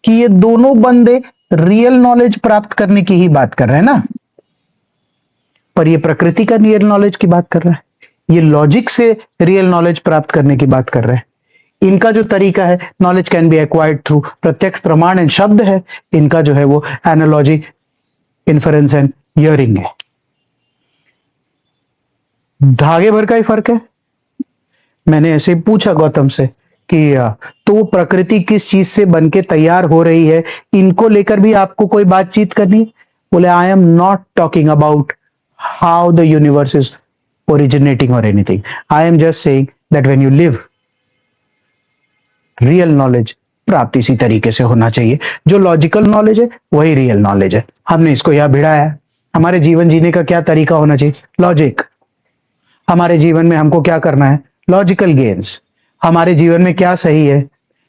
S1: कि ये दोनों बंदे रियल नॉलेज प्राप्त करने की ही बात कर रहे हैं ना, पर ये प्रकृति का रियल नॉलेज की बात कर रहा है, ये लॉजिक से रियल नॉलेज प्राप्त करने की बात कर रहे हैं। इनका जो तरीका है, knowledge can be acquired through प्रत्यक्ष प्रमाण एंड शब्द है, इनका जो है वो एनालॉजी, इन्फरेंस एंड हियरिंग है। धागे भर का ही फर्क है। मैंने ऐसे पूछा गौतम से कि तो प्रकृति किस चीज से बनके तैयार हो रही है, इनको लेकर भी आपको कोई बातचीत करनी है? बोले I am not talking about how the universe is originating or anything. I am just saying that when you live, real knowledge प्राप्त इसी तरीके से होना चाहिए। जो लॉजिकल नॉलेज है वही रियल नॉलेज है। हमने इसको यहां भिड़ाया है। हमारे जीवन जीने का क्या तरीका होना चाहिए? लॉजिक। हमारे जीवन में हमको क्या करना है? Logical gains. हमारे जीवन में क्या सही है?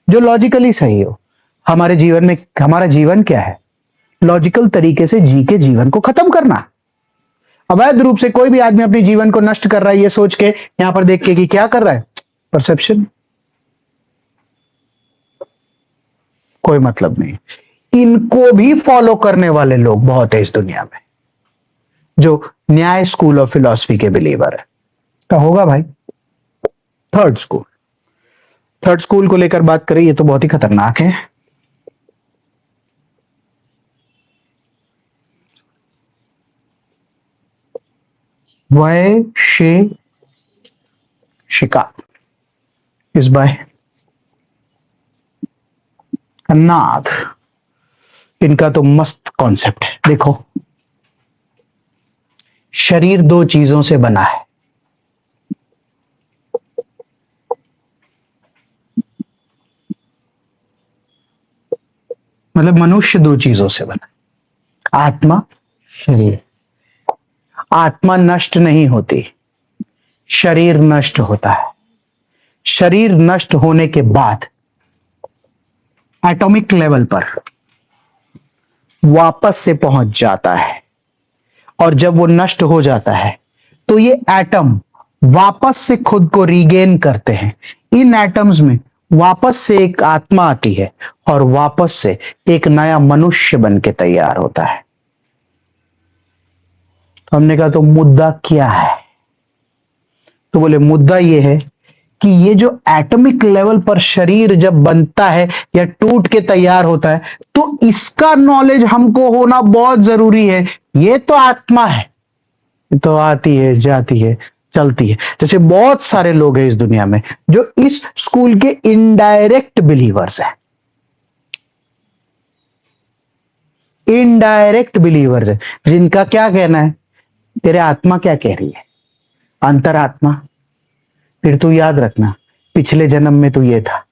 S1: जो लॉजिकली सही हो। हमारे जीवन में हमारा जीवन क्या है? लॉजिकल तरीके से जी के जीवन को खत्म करना। अवैध रूप से कोई भी आदमी अपने जीवन को नष्ट कर रहा है ये सोच के, यहां पर देख के कि क्या कर रहा है, परसेप्शन, कोई मतलब नहीं। इनको भी फॉलो करने वाले लोग बहुत है इस दुनिया में, जो न्याय स्कूल ऑफ फिलॉसफी के बिलीवर है। क्या होगा भाई? थर्ड स्कूल को लेकर बात करें, ये तो बहुत ही खतरनाक है। वैशेषिका इज बाय नाथ। इनका तो मस्त कॉन्सेप्ट है। देखो, शरीर दो चीजों से बना है। मतलब मनुष्य दो चीजों से बना है, आत्मा, शरीर। आत्मा नष्ट नहीं होती, शरीर नष्ट होता है। शरीर नष्ट होने के बाद एटॉमिक लेवल पर वापस से पहुंच जाता है, और जब वो नष्ट हो जाता है तो ये एटम वापस से खुद को रीगेन करते हैं। इन एटम्स में वापस से एक आत्मा आती है और वापस से एक नया मनुष्य बन के तैयार होता है। तो हमने कहा तो मुद्दा क्या है? तो बोले मुद्दा ये है कि ये जो एटॉमिक लेवल पर शरीर जब बनता है या टूट के तैयार होता है तो इसका नॉलेज हमको होना बहुत जरूरी है। ये तो आत्मा है, ये तो आती है जाती है, चलती है। जैसे बहुत सारे लोग हैं इस दुनिया में जो इस स्कूल के इनडायरेक्ट बिलीवर्स हैं, इनडायरेक्ट बिलीवर्स है, जिनका क्या कहना है, तेरे आत्मा क्या कह रही है, अंतरात्मा, फिर तू याद रखना पिछले जन्म में तू ये था,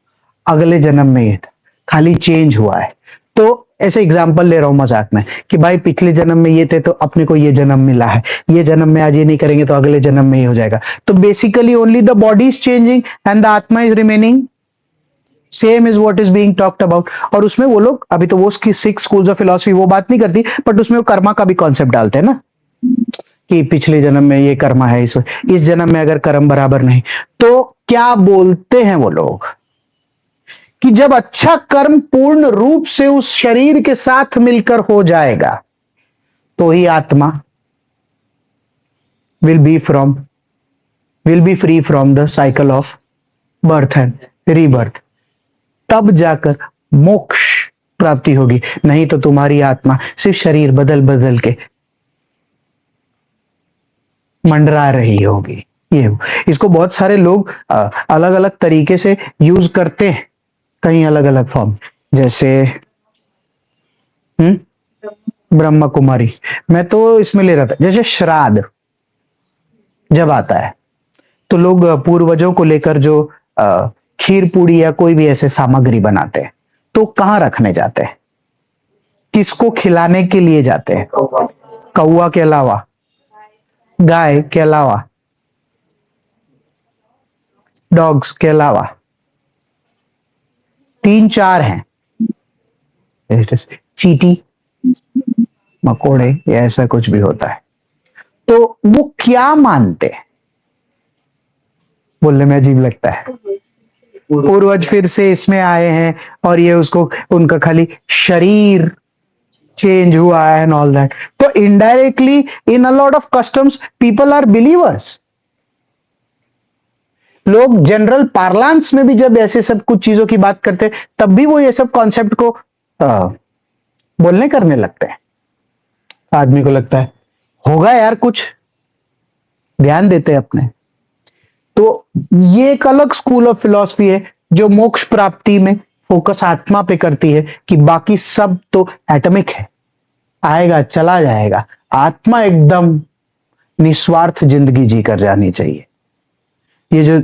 S1: अगले जन्म में ये था, खाली चेंज हुआ है। तो ऐसे एग्जांपल ले रहा हूं मजाक में कि भाई पिछले जन्म में ये थे तो अपने को ये जन्म मिला है, ये जन्म में आज ये नहीं करेंगे तो अगले जन्म में ये हो जाएगा। तो basically only the body is changing and the atma is remaining same is what is being talked about. और उसमें वो लोग अभी तो वो सिक्स स्कूल्स ऑफ फिलॉसफी वो बात नहीं करती, बट उसमें वो कर्मा का भी कॉन्सेप्ट डालते हैं ना कि पिछले जन्म में ये कर्मा है, इस जन्म में अगर कर्म बराबर नहीं, तो क्या बोलते हैं वो लोग कि जब अच्छा कर्म पूर्ण रूप से उस शरीर के साथ मिलकर हो जाएगा तो ही आत्मा will be free from the cycle of birth and rebirth, तब जाकर मोक्ष प्राप्ति होगी। नहीं तो तुम्हारी आत्मा सिर्फ शरीर बदल बदल के मंडरा रही होगी। ये इसको बहुत सारे लोग अलग अलग तरीके से यूज करते हैं, कई अलग अलग फॉर्म, जैसे ब्रह्मा कुमारी। मैं तो इसमें ले रहा था, जैसे श्राद्ध जब आता है तो लोग पूर्वजों को लेकर जो खीर पूड़ी या कोई भी ऐसे सामग्री बनाते हैं तो कहाँ रखने जाते हैं, किसको खिलाने के लिए जाते हैं? कौवा के अलावा, गाय के अलावा, डॉग्स के अलावा, तीन चार हैं, चींटी, मकोड़े या ऐसा कुछ भी होता है। तो वो क्या मानते हैं, बोलने में अजीब लगता है, पूर्वज फिर से इसमें आए हैं और ये उसको उनका खाली शरीर चेंज हुआ है एंड ऑल दैट। तो indirectly in a lot of customs people are believers. लोग जनरल पार्लांस में भी जब ऐसे सब कुछ चीजों की बात करते तब भी वो ये सब कॉन्सेप्ट को बोलने करने लगते हैं। आदमी को लगता है होगा यार कुछ, ध्यान देते हैं अपने। तो ये एक अलग स्कूल ऑफ फिलॉसफी है जो मोक्ष प्राप्ति में फोकस आत्मा पे करती है कि बाकी सब तो एटॉमिक है, आएगा चला जाएगा, आत्मा एकदम निस्वार्थ जिंदगी जी कर जानी चाहिए। ये जो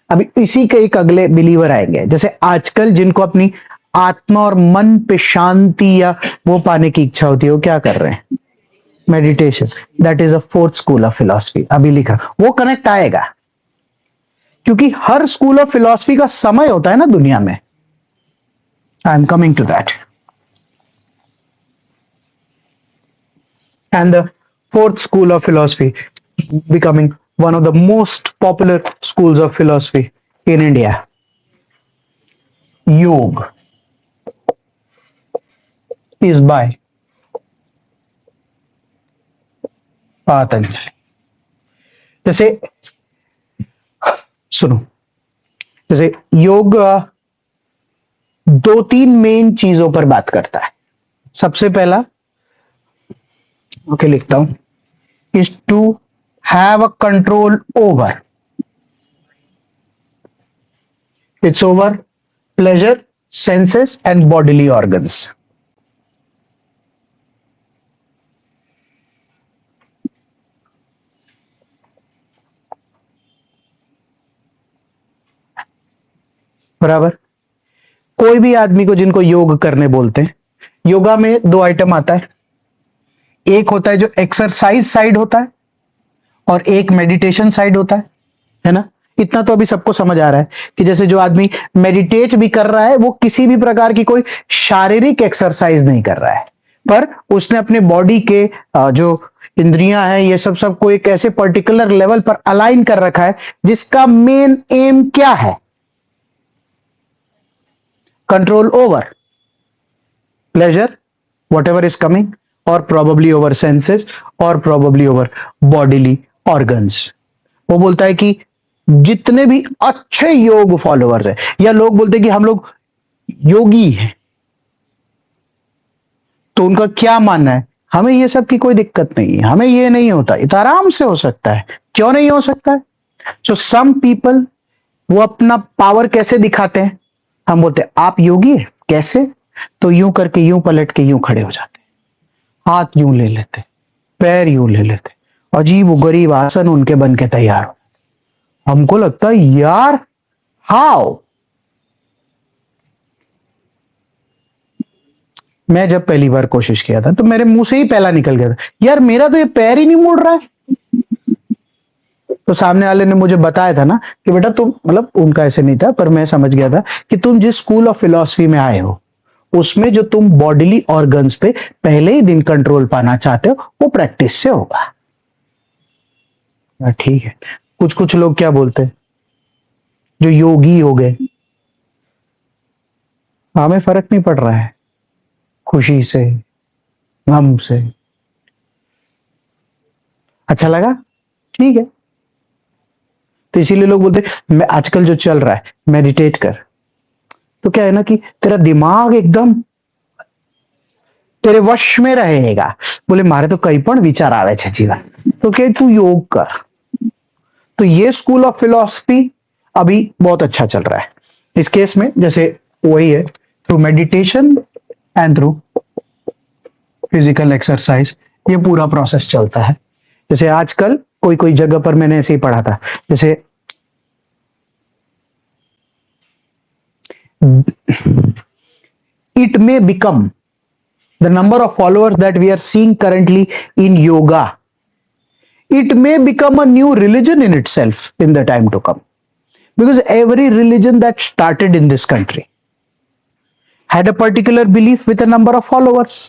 S1: अभी इसी के एक अगले बिलीवर आएंगे, जैसे आजकल जिनको अपनी आत्मा और मन पे शांति या वो पाने की इच्छा होती है, वो क्या कर रहे हैं, meditation. That is a fourth school of philosophy. अभी लिखा वो कनेक्ट आएगा क्योंकि हर स्कूल ऑफ फिलॉसफी का समय होता है ना दुनिया में। I am coming to that. And the fourth school of philosophy becoming one of the most popular schools of philosophy in India, Yoga, is by Patanjali। जैसे सुनो, जैसे योग दो तीन मेन चीजों पर बात करता है। सबसे पहला ओके लिखता हूं, is to have a control over, it's over pleasure, senses and bodily organs। बराबर। कोई भी आदमी को जिनको योग करने बोलते हैं, योगा में दो आइटम आता है, एक होता है जो एक्सरसाइज साइड होता है और एक मेडिटेशन साइड होता है ना। इतना तो अभी सबको समझ आ रहा है कि जैसे जो आदमी मेडिटेट भी कर रहा है वो किसी भी प्रकार की कोई शारीरिक एक्सरसाइज नहीं कर रहा है, पर उसने अपने बॉडी के जो इंद्रियां हैं ये सब को एक ऐसे पर्टिकुलर लेवल पर अलाइन कर रखा है जिसका मेन एम क्या है, control over pleasure whatever is coming, और probably over senses और probably over bodily organs। वो बोलता है कि जितने भी अच्छे योग फॉलोअर्स हैं, या लोग बोलते हैं कि हम लोग योगी हैं, तो उनका क्या मानना है, हमें ये सब की कोई दिक्कत नहीं है, हमें ये नहीं होता, ये तो आराम से हो सकता है। क्यों नहीं हो सकता है? सो सम पीपल, वो अपना पावर कैसे दिखाते हैं? हम बोलते हैं आप योगी है, कैसे? तो यूं करके यूं पलट के यूं खड़े हो जाते, हाथ यूं ले लेते, पैर यूं ले लेते, अजीब गरीब आसन उनके बन के तैयार हो। हमको लगता है यार हाउ। मैं जब पहली बार कोशिश किया था तो मेरे मुंह से ही पहला निकल गया था, यार मेरा तो ये पैर ही नहीं मुड़ रहा है। तो सामने वाले ने मुझे बताया था ना कि बेटा तुम, मतलब उनका ऐसे नहीं था पर मैं समझ गया था कि तुम जिस स्कूल ऑफ फिलॉसफी में आए हो उसमें जो तुम बॉडीली ऑर्गन्स पे पहले ही दिन कंट्रोल पाना चाहते हो वो प्रैक्टिस से होगा। ठीक है। कुछ कुछ लोग क्या बोलते हैं जो योगी हो गए, हमें फर्क नहीं पड़ रहा है, खुशी से, गम से, अच्छा लगा, ठीक है। तो इसीलिए लोग बोलते हैं मैं आजकल जो चल रहा है मेडिटेट कर, तो क्या है ना कि तेरा दिमाग एकदम तेरे वश में रहेगा। बोले मारे तो कई पण विचार आवे छे जीवन, तो के तू योग कर। तो ये स्कूल ऑफ फिलॉसफी अभी बहुत अच्छा चल रहा है। इस केस में जैसे वही है, through meditation and through physical exercise ये पूरा प्रोसेस चलता है। जैसे आजकल कोई कोई जगह पर मैंने ऐसे ही पढ़ा था, जैसे it may become the number of followers that we are seeing currently in yoga, it may become a new religion in itself in the time to come, because every religion that started in this country had a particular belief with a number of followers.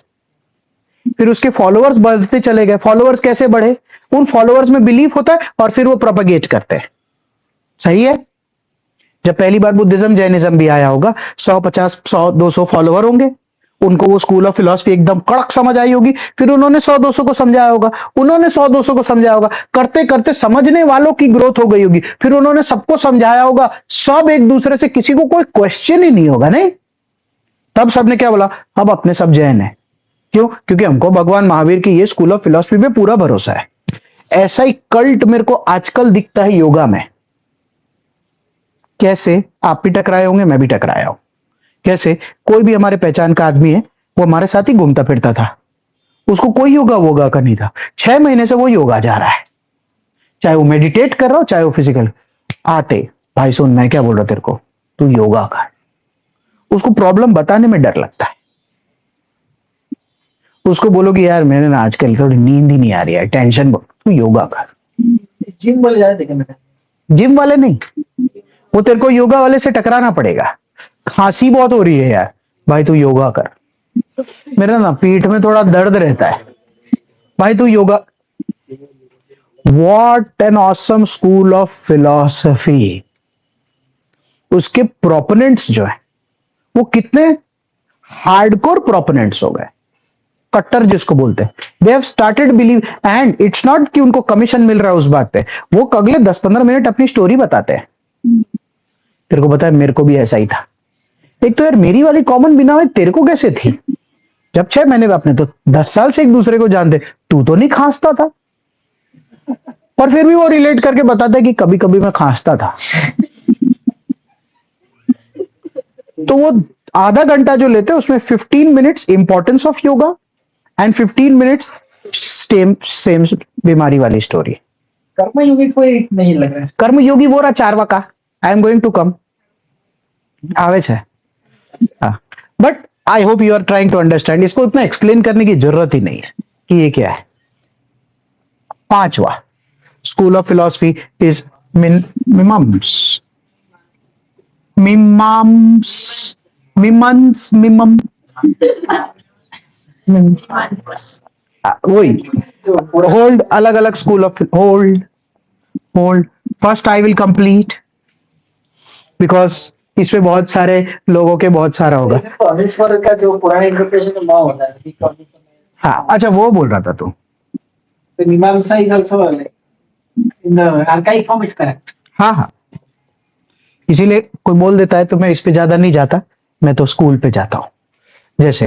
S1: फिर उसके followers बढ़ते चले गए। Followers कैसे बढ़े? उन followers में belief होता है और फिर वो प्रोपगेट करते हैं। सही है। जब पहली बार बुद्धिज्म जैनिज्म भी आया होगा, 150 100 200 फॉलोअर होंगे, उनको वो स्कूल ऑफ फिलॉसफी एकदम कड़क समझ आई होगी, फिर उन्होंने 100 200 को समझाया होगा, उन्होंने 100 200 को समझाया होगा, करते करते समझने वालों की ग्रोथ हो गई होगी, फिर उन्होंने सबको समझाया होगा, सब एक दूसरे से, किसी को कोई क्वेश्चन ही नहीं होगा, नहीं? तब सबने क्या बोला, अब अपने सब जैन है। क्यों? क्योंकि हमको भगवान महावीर की ये स्कूल ऑफ फिलॉसफी पे पूरा भरोसा है। ऐसा ही कल्ट मेरे को आजकल दिखता है योगा में। कैसे? आप भी टकराए होंगे, मैं भी टकराया हूं। कैसे? कोई भी हमारे पहचान का आदमी है, वो हमारे साथ ही घूमता फिरता था, उसको कोई योगा वोगा का नहीं था, 6 महीने से वो योगा जा रहा है, चाहे वो मेडिटेट कर रहा हो चाहे वो फिजिकल। आते भाई सुन मैं क्या बोल रहा तेरे को, तू योगा कर। उसको प्रॉब्लम बताने में डर लगता है। उसको बोलोगे यार मेरे ना आजकल थोड़ी नींद ही नहीं आ रही है, टेंशन, तू योगा कर।
S2: जिम वाले ज्यादा देखे मैंने।
S1: जिम वाले नहीं, वो तेरे को योगा वाले से टकराना पड़ेगा। खांसी बहुत हो रही है यार, भाई तू योगा कर। मेरा ना पीठ में थोड़ा दर्द रहता है, भाई तू yoga. What an awesome school of philosophy. उसके प्रोपोनेंट्स जो है वो कितने हार्डकोर प्रोपोनेंट्स हो गए, कट्टर जिसको बोलते हैं। They have started believe, and it's not कि उनको कमीशन मिल रहा है उस बात पे, वो अगले 10-15 मिनट अपनी स्टोरी बताते हैं। तेरे को पता है मेरे को भी ऐसा ही था। एक तो यार मेरी वाली कॉमन बिना हुए तेरे को कैसे थी? जब 6 महीने में, अपने तो 10 साल से एक दूसरे को जानते, तू तो नहीं खांसता था, और फिर भी वो रिलेट करके बताता है कि कभी कभी मैं खांसता था। तो वो आधा घंटा जो लेते हैं उसमें 15 minutes importance of yoga and 15 minutes same बीमारी वाली स्टोरी।
S2: कर्मयोगी कोई नहीं लग रहा है।
S1: कर्मयोगी वो रहा Charvaka, I am going to come, आवे छे। But I hope you are trying to understand. इसको उतना एक्सप्लेन करने की जरूरत ही नहीं है कि ये क्या है। पांचवा स्कूल ऑफ फिलॉसफी इज मिमम्स। मिमम्स मिमन्स मिमम वही होल्ड, अलग अलग school of hold. Hold first I will complete, because इसमें बहुत सारे लोगों के बहुत सारा होगा।
S2: तो अनिश्वर का जो पुराने इंटरप्रिटेशन तो मां होता है, ठीक है।
S1: हाँ अच्छा वो बोल रहा था तू।
S2: तो मीमांसा is also in the archive form is correct.
S1: हाँ हाँ, इसीलिए कोई बोल देता है तो मैं इस पे ज्यादा नहीं जाता, मैं तो स्कूल पे जाता हूं। जैसे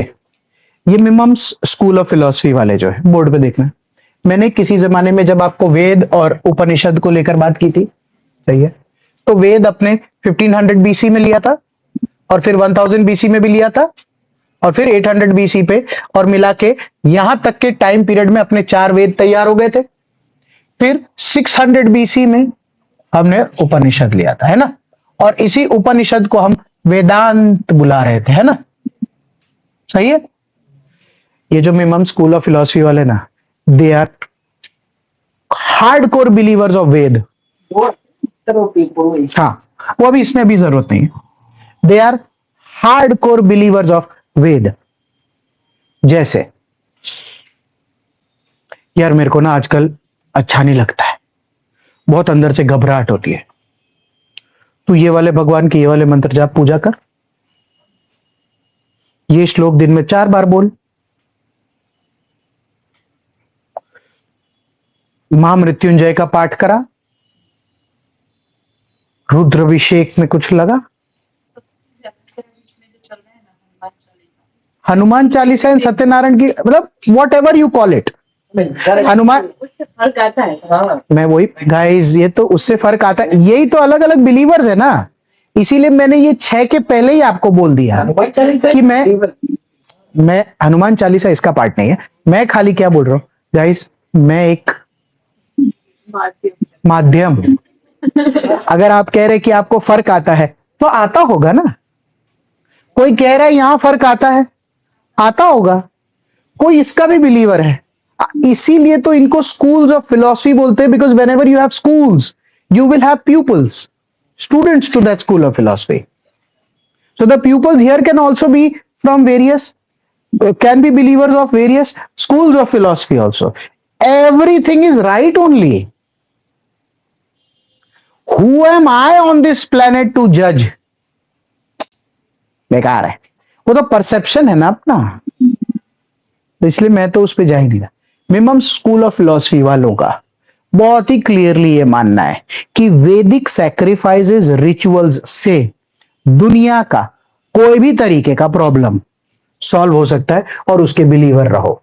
S1: ये मिमम्स स्कूल ऑफ फिलोसफी वाले जो है, बोर्ड पे देखना, मैंने किसी जमाने में जब आपको वेद और उपनिषद को लेकर बात की थी, सही है, तो वेद अपने 1500 बीसी में लिया था, और फिर 1000 बीसी में भी लिया था, और फिर 800 बीसी पे, और मिला के यहां तक के टाइम पीरियड में अपने 4 वेद तैयार हो गए थे। फिर 600 बीसी में हमने उपनिषद लिया था, है ना, और इसी उपनिषद को हम वेदांत बुला रहे थे, है ना, सही है। ये जो मिमम स्कूल ऑफ फिलोसफी वाले ना, they are hardcore believers of Veda. हाँ, वो अभी इसमें भी जरूरत नहीं है। They are hardcore believers of Veda. जैसे यार मेरे को ना आजकल अच्छा नहीं लगता है, बहुत अंदर से घबराहट होती है, तू ये वाले भगवान के ये वाले मंत्र जाप पूजा कर, ये श्लोक दिन में 4 बार बोल, महामृत्युंजय का पाठ करा, रुद्राभिषेक में कुछ लगा, हनुमान चालीसा एंड सत्यनारायण की, मतलब what ever you call it, Hanuman,
S3: उससे फर्क आता है।
S2: हाँ,
S1: मैं वही गाइस, ये तो उससे फर्क आता है, यही तो अलग अलग बिलीवर्स है ना, इसीलिए मैंने ये 6 के पहले ही आपको बोल दिया
S2: हनुमान चालीसा
S1: कि मैं हनुमान चालीसा इसका पार्ट नहीं है, मैं खाली क्या बोल रहा हूं गाइस, मैं एक माध्यम, अगर आप कह रहे कि आपको फर्क आता है तो आता होगा ना, कोई कह रहा है यहां फर्क आता है, आता होगा, कोई इसका भी बिलीवर है, इसीलिए तो इनको स्कूल्स ऑफ फिलोसफी बोलते हैं, because when ever you have schools you will have pupils, students to that school of philosophy. So the pupils here can also be from various, can be believers of various schools of philosophy also. Everything is right only. Who am I on this planet to judge? बेकार है, वो तो perception है ना अपना, इसलिए मैं तो उस पर जा ही नहीं रहा। मिमम स्कूल ऑफ फिलोसफी वालों का बहुत ही क्लियरली ये मानना है कि वैदिक सैक्रिफाइसेस रिचुअल्स से दुनिया का कोई भी तरीके का प्रॉब्लम सॉल्व हो सकता है, और उसके बिलीवर रहो।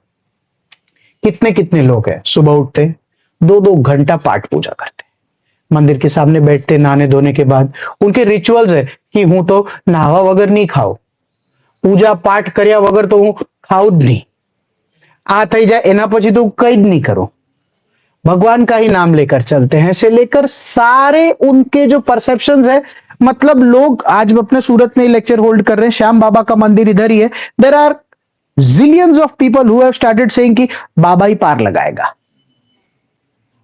S1: कितने कितने लोग हैं सुबह उठते 2-2 घंटा पाठ पूजा करते, मंदिर के सामने बैठते, नहाने धोने के बाद उनके रिचुअल्स है कि हूं तो नहावा वगर नहीं खाओ, पूजा पाठ કર્યા વગર તો હું ખાઉં જ નહીં, आ થઈ જાય એના પછી तो कई नहीं करो, भगवान का ही नाम लेकर चलते हैं, से लेकर सारे उनके जो परसेप्शंस है, मतलब लोग आज अपने सूरत में लेक्चर होल्ड कर रहे हैं, श्याम बाबा का मंदिर इधर ही है, there are zillions of people who have started saying कि बाबा ही पार लगाएगा,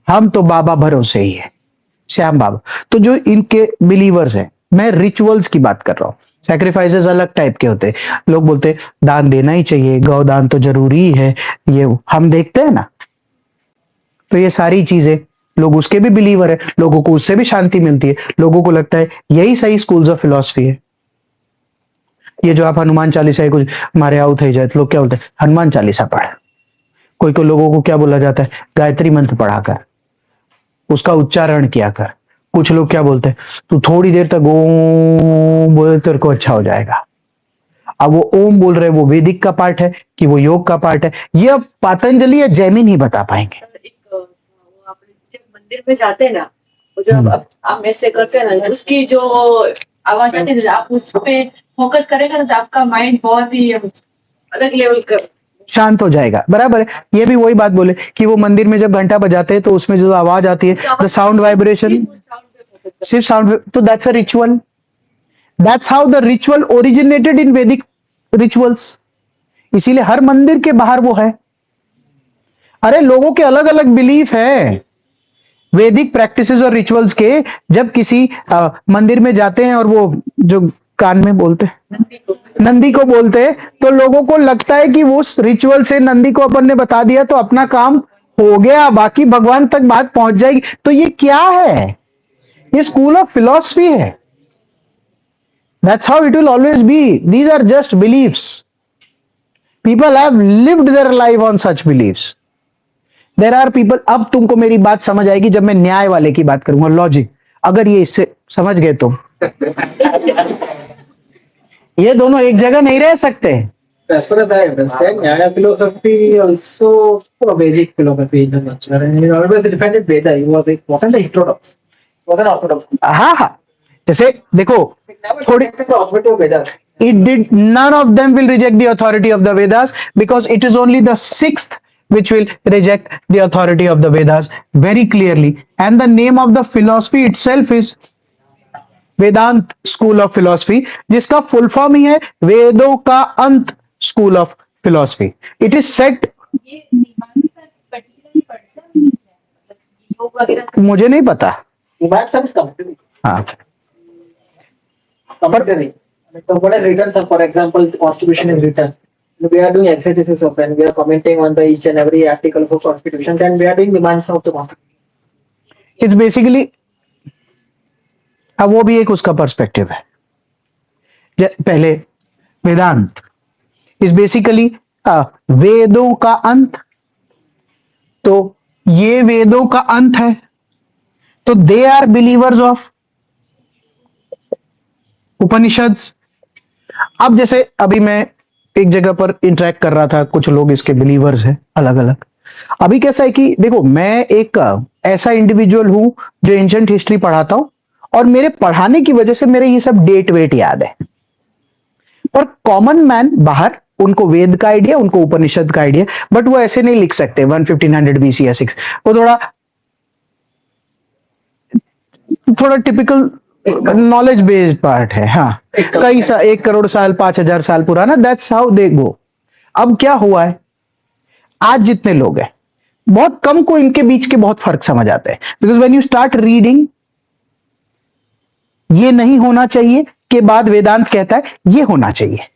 S1: हम तो बाबा भरोसे ही है, श्याम बाबा। तो जो इनके बिलीवर्स हैं, मैं रिचुअल्स की बात कर रहा हूं, सैक्रिफाइसेस अलग टाइप के होते हैं, लोग बोलते दान देना ही चाहिए, गौदान तो जरूरी है, ये हम देखते हैं ना, तो ये सारी चीजें लोग उसके भी बिलीवर है, लोगों को उससे भी शांति मिलती है, लोगों को लगता है यही सही स्कूल्स ऑफ फिलोसफी है। ये जो आप हनुमान चालीसा है, कुछ मारे आउट हो जाए तो लोग क्या बोलते हैं, हनुमान चालीसा पढ़, कोई कोई लोगों को क्या बोला जाता है, गायत्री मंत्र पढ़ा कर, उसका उच्चारण किया कर, कुछ लोग क्या बोलते हैं, तू थोड़ी देर तक ओम बोले तेरे को अच्छा हो जाएगा। अब वो ओम बोल रहे हैं, वो वैदिक का पार्ट है कि वो योग का पार्ट है, ये अब पतंजलि या जैमिन ही बता पाएंगे।
S3: एक वो आपने जब मंदिर में जाते हैं ना, वो जब आप ऐसे करते हैं ना, उसकी जो आवाज आती है, आप उस पे फोकस करेंगे ना, तो आपका माइंड बहुत ही अलग लेवल का
S1: शांत हो जाएगा, बराबर है। ये भी वही बात बोले कि वो मंदिर में जब घंटा बजाते हैं तो उसमें जो आवाज आती है, द साउंड वाइब्रेशन, सिर्फ साउंड, तो that's a ritual, that's how the ritual originated in वैदिक रिचुअल्स, इसीलिए हर मंदिर के बाहर वो है। अरे लोगों के अलग अलग बिलीफ है वैदिक प्रैक्टिसेस और रिचुअल्स के, जब किसी मंदिर में जाते हैं और वो जो कान में बोलते हैं नंदी को बोलते हैं, तो लोगों को लगता है कि वो रिचुअल से नंदी को अपन ने बता दिया तो अपना काम हो गया, बाकी भगवान तक बात पहुंच जाएगी। तो ये क्या है, ये स्कूल ऑफ फिलॉसफी है, that's how it will always be, these are just believes, people have lived their life on such believes. There are people, अब तुमको मेरी बात समझ आएगी जब मैं न्याय वाले की बात करूंगा, लॉजिक, अगर ये इससे समझ गए तो ये दोनों एक जगह नहीं रह सकते,
S2: As far as I understand, Nyaya philosophy also a Vedic philosophy in the nature, and he always defended Veda. He wasn't an orthodox. He was an orthodox.
S1: हाँ हाँ, जैसे देखो
S2: He never
S1: थोड़ी
S2: rejected the authority of Vedas.
S1: it did, none of them will reject the authority of the Vedas, because it is only the sixth which will reject the authority of the Vedas very clearly, and the name of the philosophy itself is Vedanta school of philosophy, जिसका full form ही है वेदों का अंत school of philosophy. It is set,
S3: ये Mimamsa particularly पढ़ता नहीं है, मतलब योग वगैरह
S1: मुझे नहीं पता.
S2: Mimamsa is commentary.
S1: हाँ
S2: Commentary. So what is written? So for example, the Constitution is written. We are doing exegesis of it. We are commenting on the each and every article of the Constitution. Then we are doing Mimamsa of the Constitution.
S1: It's basically, अब वो भी एक उसका perspective है. पहले वेदांत is basically वेदों का अंत, तो ये वेदों का अंत है, तो they are believers of Upanishads. अब जैसे अभी मैं एक जगह पर इंटरेक्ट कर रहा था, कुछ लोग इसके बिलीवर्स हैं अलग अलग. अभी कैसा है कि देखो, मैं एक ऐसा इंडिविजुअल हूं जो एंशिएंट हिस्ट्री पढ़ाता हूं, और मेरे पढ़ाने की वजह से मेरे ये सब डेट वेट याद है. और कॉमन मैन बाहर, उनको वेद का आइडिया, उनको उपनिषद का आइडिया, बट वो ऐसे नहीं लिख सकते 1500 BC या 6. वो थोड़ा टिपिकल नॉलेज बेस्ड पार्ट है. हाँ, कई 1 करोड़ साल, 5000 साल पुराना, दैट्स हाउ दे गो. अब क्या हुआ है, आज जितने लोग हैं, बहुत कम को इनके बीच के बहुत फर्क समझ आते हैं. Because when you start reading, ये नहीं होना चाहिए के बाद वेदांत कहता है ये होना चाहिए.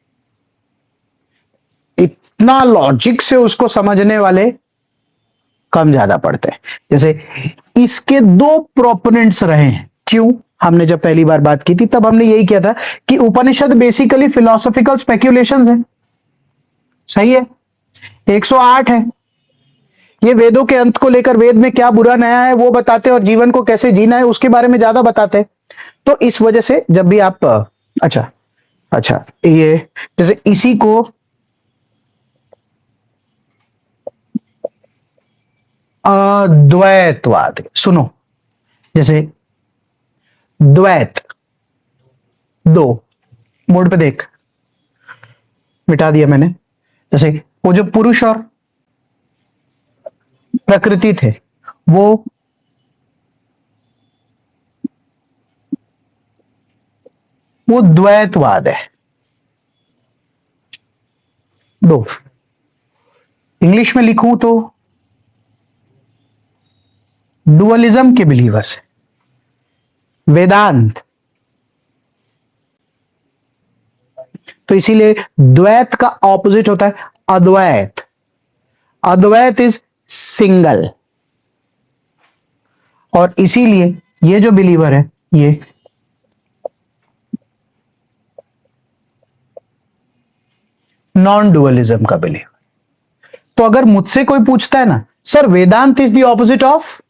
S1: इतना लॉजिक से उसको समझने वाले कम ज्यादा पड़ते हैं. जैसे इसके 2 प्रोपोनेंट्स रहे हैं. क्यों? हमने जब पहली बार बात की थी तब हमने यही किया था कि उपनिषद बेसिकली फिलोसॉफिकल स्पेक्यूलेशंस है. सही है, 108 है. ये वेदों के अंत को लेकर, वेद में क्या बुरा नया है वो बताते हैं, और जीवन को कैसे जीना है उसके बारे में ज्यादा बताते हैं. तो इस वजह से जब भी आप अच्छा ये जैसे इसी को अद्वैतवाद, सुनो, जैसे द्वैत, 2 बोर्ड पे देख, मिटा दिया मैंने. जैसे वो जो पुरुष और प्रकृति थे, वो द्वैतवाद है. 2 इंग्लिश में लिखूं तो डुअलिज्म के बिलीवर्स है. वेदांत, तो इसीलिए द्वैत का ऑपोजिट होता है अद्वैत. अद्वैत इज सिंगल, और इसीलिए ये जो बिलीवर है ये नॉन डुअलिज्म का बिलीवर. तो अगर मुझसे कोई पूछता है ना, sir Vedanta is the opposite of,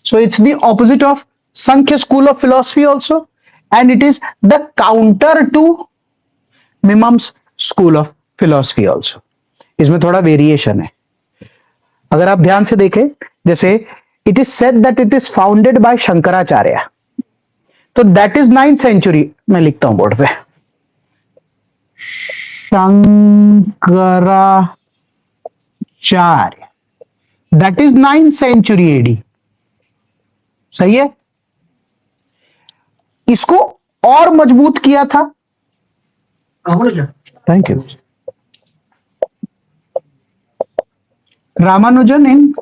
S1: so it's the opposite of Sankhya school of philosophy also, and it is the counter to Mimamsa school of philosophy also. इसमें थोड़ा वेरिएशन है. अगर आप ध्यान से देखें, जैसे it is said that it is founded by Shankaracharya, तो दैट इज 9th सेंचुरी. मैं लिखता हूं बोर्ड पे, Shankaracharya, that is 9th century AD. सही है. इसको और मजबूत किया था, thank you, Ramanujan in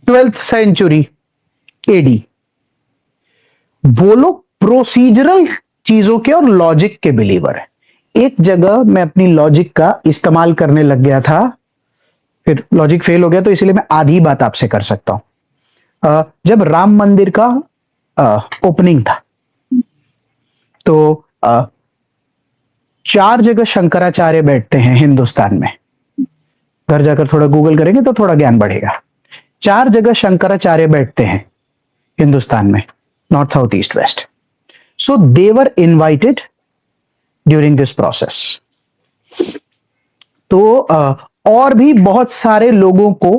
S1: 12th century AD. वो लोग प्रोसीजरल चीजों के और लॉजिक के बिलीवर है. एक जगह मैं अपनी लॉजिक का इस्तेमाल करने लग गया था, फिर लॉजिक फेल हो गया, तो इसलिए मैं आधी बात आपसे कर सकता हूं. जब राम मंदिर का ओपनिंग था, तो 4 जगह शंकराचार्य बैठते हैं हिंदुस्तान में. घर जाकर थोड़ा गूगल करेंगे तो थोड़ा ज्ञान बढ़ेगा. 4 जगह शंकराचार्य बैठते हैं हिंदुस्तान में, north, south, east, west. So they were invited during this process. तो और भी बहुत सारे लोगों को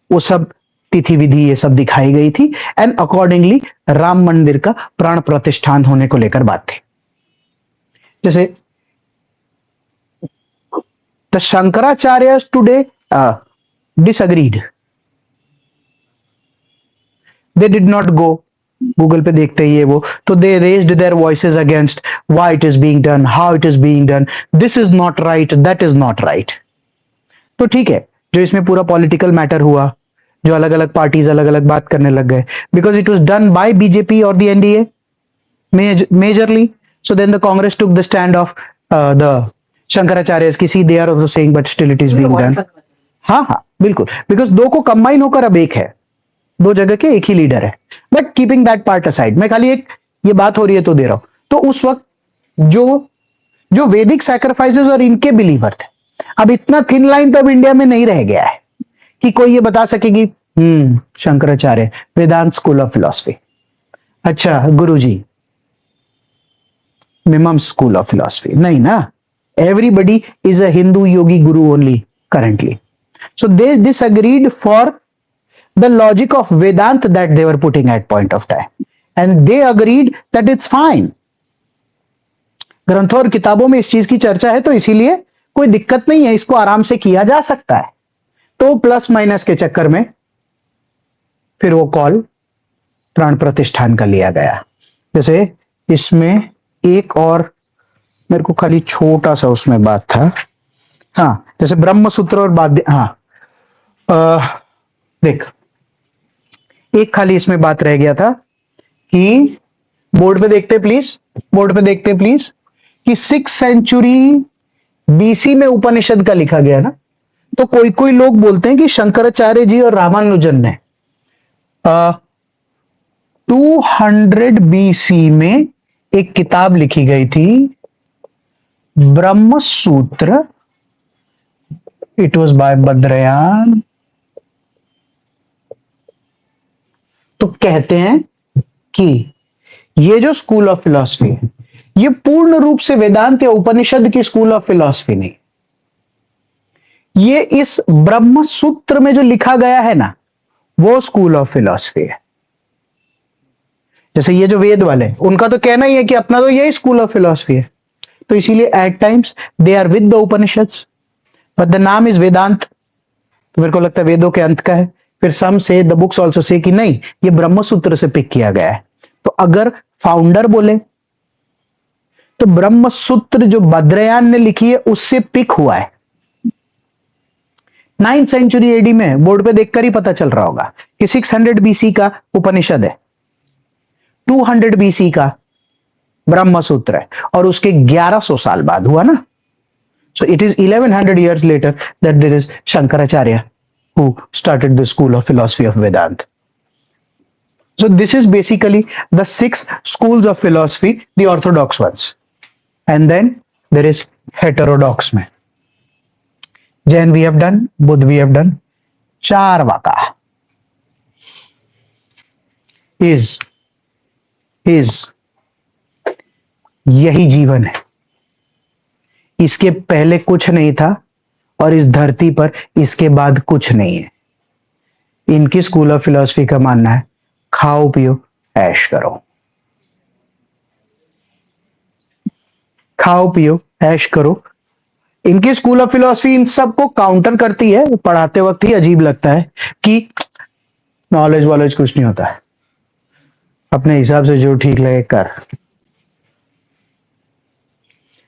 S1: वो सब तिथि विधि ये सब दिखाई गई थी, एंड अकॉर्डिंगली राम मंदिर का प्राण प्रतिष्ठान होने को लेकर बात थी। जैसे the Shankaracharyas today disagreed. They did not go Google पे देखते ही है वो, तो दे raised their voices against why it is being done, how it is being done, this is not right, that is not right. तो ठीक है, जो इसमें पूरा पॉलिटिकल मैटर हुआ, जो अलग अलग पार्टीज अलग अलग बात करने लग गए, because it was done by BJP और the NDA majorly, so then the congress took the stand of the शंकराचार्यस की, see they are also saying but still it is being done. हाँ हाँ बिल्कुल, बिकॉज दो को कंबाइन होकर अब एक है, दो जगह के एक ही लीडर है। But keeping that part aside, मैं खाली एक ये बात हो रही है तो दे रहा हूं। तो उस वक्त जो जो वैदिक सैक्रिफाइसेस और इनके बिलीवर थे, अब इतना थिन लाइन तो अब इंडिया में नहीं रह गया है कि कोई ये बता सके कि शंकराचार्य वेदांत स्कूल ऑफ फिलॉसफी, अच्छा गुरुजी मिमम स्कूल ऑफ फिलॉसफी, नहीं ना, everybody is a Hindu Yogi Guru only currently. So they disagreed for the logic of Vedanta that they were putting at point of time, and they agreed that it's fine. ग्रंथों और किताबों में इस चीज की चर्चा है, तो इसीलिए कोई दिक्कत नहीं है, इसको आराम से किया जा सकता है। तो प्लस माइनस के चक्कर में फिर वो कॉल प्राण प्रतिष्ठान का लिया गया। जैसे इसमें एक और मेरे को खाली छोटा सा उसमें बात था, हाँ जैसे ब्रह्म सूत्र और बाध्य, हाँ देख एक खाली इसमें बात रह गया था कि बोर्ड पे देखते प्लीज, बोर्ड पे देखते प्लीज, कि 6th सेंचुरी बीसी में उपनिषद का लिखा गया ना, तो कोई कोई लोग बोलते हैं कि शंकराचार्य जी और रामानुजन ने 200 बीसी में एक किताब लिखी गई थी ब्रह्म सूत्र, इट वॉज बाय बद्रयान। तो कहते हैं कि ये जो स्कूल ऑफ फिलॉसफी है, ये पूर्ण रूप से वेदांत या उपनिषद की स्कूल ऑफ फिलॉसफी नहीं, ये इस ब्रह्म सूत्र में जो लिखा गया है ना, वो स्कूल ऑफ फिलॉसफी है। जैसे ये जो वेद वाले, उनका तो कहना ही है कि अपना तो यही स्कूल ऑफ फिलॉसफी है, तो इसीलिए at times they are with the Upanishads, but the नाम इज वेदांत। तो मेरे को लगता है वेदों के अंत का है। फिर सम से द बुक्स आल्सो से कि नहीं, ये ब्रह्म सूत्र से पिक किया गया है। तो अगर फाउंडर बोले तो ब्रह्म सूत्र जो बद्रयान ने लिखी है उससे पिक हुआ है। 9th सेंचुरी एडी में, बोर्ड पे देखकर ही पता चल रहा होगा कि 600 बीसी का उपनिषद है, 200 बीसी का ब्रह्म सूत्र है, और उसके 1100 साल बाद हुआ ना। So it is 1100 years later that there is Shankaracharya who started the school of philosophy of Vedanta. So this is basically the 6 schools of philosophy, the orthodox ones. And then there is heterodox में Jain we have done, Buddha we have done, Charvaka is यही जीवन है, इसके पहले कुछ नहीं था और इस धरती पर इसके बाद कुछ नहीं है। इनकी स्कूल ऑफ फिलॉसफी का मानना है खाओ पियो ऐश करो, खाओ पियो ऐश करो। इनकी स्कूल ऑफ फिलॉसफी इन सबको काउंटर करती है। पढ़ाते वक्त ही अजीब लगता है कि नॉलेज वॉलेज कुछ नहीं होता है, अपने हिसाब से जो ठीक लगे कर,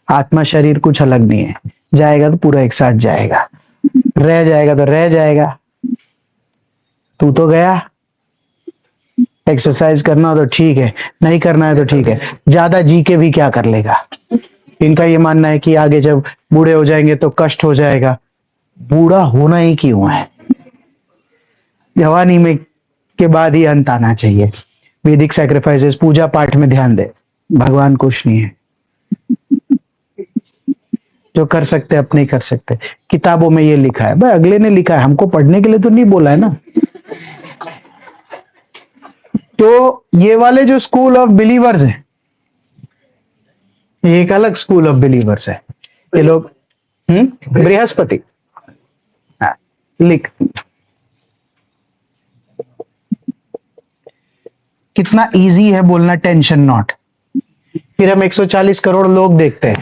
S1: आत्मा शरीर कुछ अलग नहीं है, जाएगा तो पूरा एक साथ जाएगा, रह जाएगा तो रह जाएगा। तू तो गया, एक्सरसाइज करना हो तो ठीक है, नहीं करना है तो ठीक है, ज्यादा जी के भी क्या कर लेगा। इनका ये मानना है कि आगे जब बूढ़े हो जाएंगे तो कष्ट हो जाएगा। बूढ़ा होना ही क्यों है, जवानी में के बाद ही अंत आना चाहिए। वैदिक सैक्रिफाइसेस, पूजा पाठ में ध्यान दे, भगवान कुछ नहीं है, जो कर सकते अपने ही कर सकते। किताबों में ये लिखा है भाई, अगले ने लिखा है, हमको पढ़ने के लिए तो नहीं बोला है ना। तो ये वाले जो स्कूल ऑफ बिलीवर्स हैं, ये एक अलग स्कूल ऑफ बिलीवर्स है। ये लोग बृहस्पति। हाँ, लिख। कितना इजी है बोलना टेंशन नॉट। फिर हम 140 करोड़ लोग देखते हैं,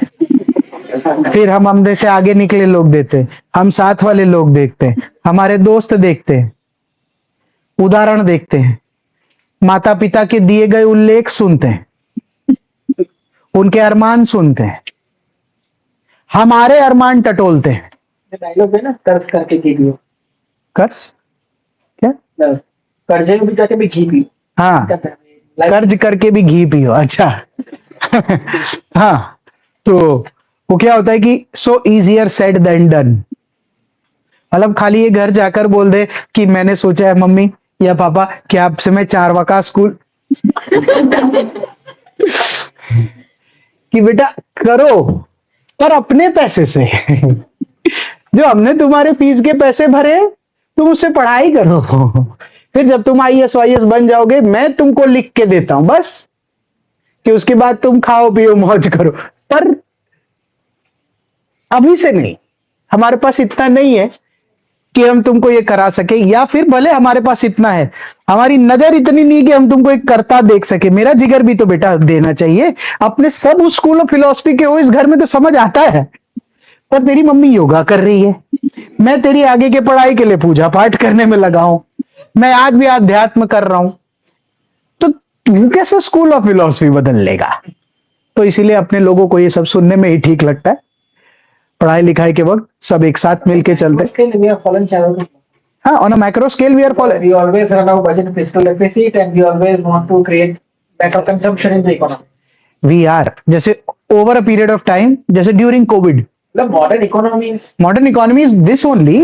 S1: फिर हम हमने से आगे निकले लोग देते हैं, हम साथ वाले लोग देखते हैं, हमारे दोस्त देखते हैं, उदाहरण देखते हैं, माता पिता के दिए गए उल्लेख सुनते हैं, उनके अरमान सुनते हैं, हमारे अरमान टटोलते हैं।
S2: डायलॉग है ना, कर्ज करके घी पियो।
S1: कर्ज क्या?
S2: कर्जे में भी जाके भी घी पियो।
S1: हाँ, कर्ज करके भी घी पियो। अच्छा। हाँ, तो वो क्या होता है कि सो इजियर सेड देन डन। मतलब खाली ये घर जाकर बोल दे कि मैंने सोचा है मम्मी या पापा कि आपसे मैं 4 वका स्कूल कि बेटा करो, पर अपने पैसे से। जो हमने तुम्हारे फीस के पैसे भरे, तुम उससे पढ़ाई करो। फिर जब तुम IAS वाईएस बन जाओगे, मैं तुमको लिख के देता हूं बस, कि उसके बाद तुम खाओ पियो मौज करो। पर अभी से नहीं, हमारे पास इतना नहीं है कि हम तुमको ये करा सके, या फिर भले हमारे पास इतना है, हमारी नजर इतनी नहीं कि हम तुमको एक करता देख सके। मेरा जिगर भी तो बेटा देना चाहिए। अपने सब स्कूल ऑफ फिलोसफी के हो इस घर में तो समझ आता है। पर तेरी मम्मी योगा कर रही है, मैं तेरी आगे के पढ़ाई के लिए पूजा पाठ करने में लगा हूं, मैं आज भी आध्यात्म कर रहा हूं, तो तू कैसे स्कूल ऑफ फिलोसफी बदल लेगा? तो इसीलिए अपने लोगों को ये सब सुनने में ही ठीक लगता है। पढ़ाई लिखाई के वक्त सब एक साथ मिलके चलते।
S2: We are following channel.
S1: हाँ, on a macro scale we are following.
S2: We always run our budget fiscal deficit and we always want to create better consumption in the economy.
S1: We are, जैसे over a period of time, जैसे during COVID,
S2: The modern economy is
S1: modern economy is this only.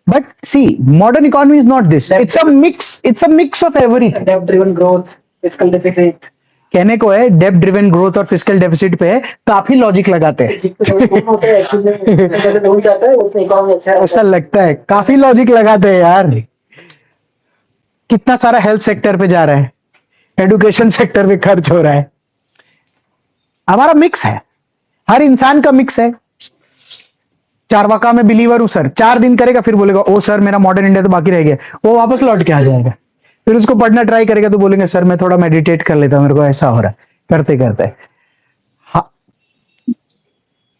S1: But see, modern economy is not this. It's a mix. It's a mix of everything.
S2: debt-driven growth, fiscal deficit.
S1: कहने को है डेब्ट driven growth और fiscal deficit पे काफी logic लगाते हैं।
S2: जितने होते हैं actually जितने दूर जाता है उतने economy अच्छा है।
S1: ऐसा लगता है काफी लॉजिक लगाते हैं यार। कितना सारा हेल्थ सेक्टर पे जा रहा है, एजुकेशन सेक्टर पे खर्च हो रहा है। हमारा मिक्स है, हर इंसान का मिक्स है। चारवाका में बिलीवर हूं सर, 4 दिन करेगा फिर बोलेगा ओ सर मेरा मॉडर्न इंडिया तो बाकी रह गया, वो वापस लौट के आ जाएगा। फिर उसको पढ़ना ट्राई करेगा तो बोलेंगे सर मैं थोड़ा मेडिटेट कर लेता हूं, मेरे को ऐसा हो रहा है, करते करते। हाँ,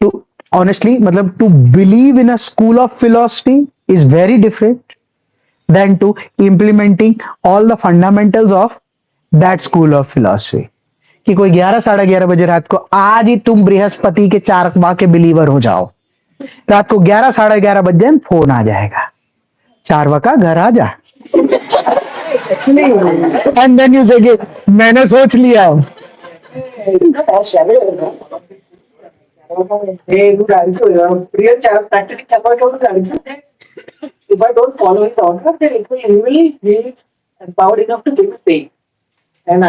S1: तो ऑनेस्टली मतलब to believe in a school of philosophy is very different than to implementing all the fundamentals of that school of philosophy. कि कोई 11 साढ़े 11 बजे रात को आज ही तुम बृहस्पति के 4 के बिलीवर हो जाओ, रात को 11 साढ़े 11 बज जाए फोन आ जाएगा, 4 का घर आ जा, एंड देन यू से मैंने सोच लिया।
S2: If I don't follow his order, then it will really be empowered enough to give me pain. And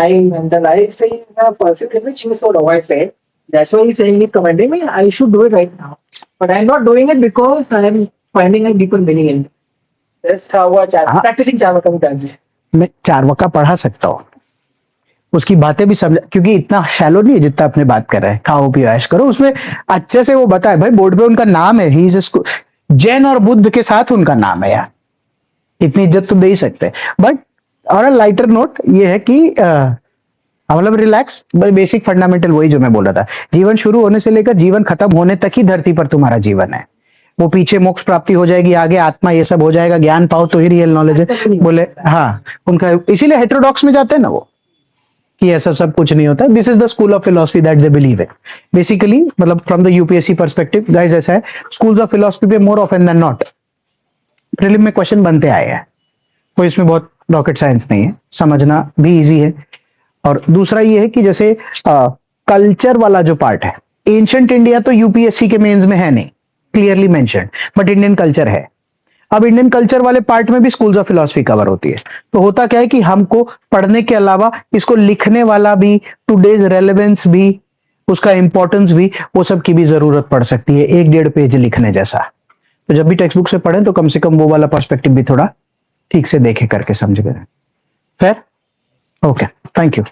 S2: the life is a pursuit in which you should avoid pain. That's why he's saying, he's commending me, I should do it right now. But I'm not doing it because I'm finding a deeper meaning in it. That's how practicing Chavaka practice.
S1: मैं 4 पढ़ा सकता हूँ, उसकी बातें भी समझ, क्योंकि इतना शैलो नहीं है जितना अपने बात कर रहे हैं। खाओ पियो ऐश करो, उसमें अच्छे से वो बताए भाई, बोर्ड पे उनका नाम है, ही इज जैन और बुद्ध के साथ उनका नाम है यार, इतनी इज्जत तो दे ही सकते हैं। बट और लाइटर नोट ये है कि मतलब रिलैक्स, बेसिक फंडामेंटल वही जो मैं बोल रहा था, जीवन शुरू होने से लेकर जीवन खत्म होने तक ही धरती पर तुम्हारा जीवन है। वो पीछे मोक्ष प्राप्ति हो जाएगी, आगे आत्मा ये सब हो जाएगा, ज्ञान पाओ तो ही रियल नॉलेज है। बोले हाँ, उनका इसीलिए हेटेरोडॉक्स में जाते हैं ना वो, कि ऐसा सब कुछ नहीं होता। This is the school of philosophy that they believe in basically. मतलब from the UPSC perspective guys ऐसा है, स्कूल्स ऑफ फिलोसफी पे more often than not prelim में क्वेश्चन बनते आए हैं, कोई इसमें बहुत रॉकेट साइंस नहीं है, समझना भी इजी है। और दूसरा ये है कि जैसे कल्चर वाला जो पार्ट है, एंशिएंट इंडिया तो यूपीएससी के मेंस में है नहीं clearly mentioned, but Indian culture है। अब इंडियन कल्चर वाले पार्ट में भी स्कूल्स ऑफ फिलोसफी कवर होती है। तो होता क्या है कि हमको पढ़ने के अलावा इसको लिखने वाला भी, टुडेज रेलेवेंस भी, उसका इंपॉर्टेंस भी, वो सब की भी जरूरत पड़ सकती है 1-1.5 पेज लिखने जैसा। तो जब भी टेक्स्ट बुक से पढ़ें तो कम से कम वो वाला पर्सपेक्टिव भी थोड़ा ठीक से देखे करके समझ गए। फेयर? Okay, thank you.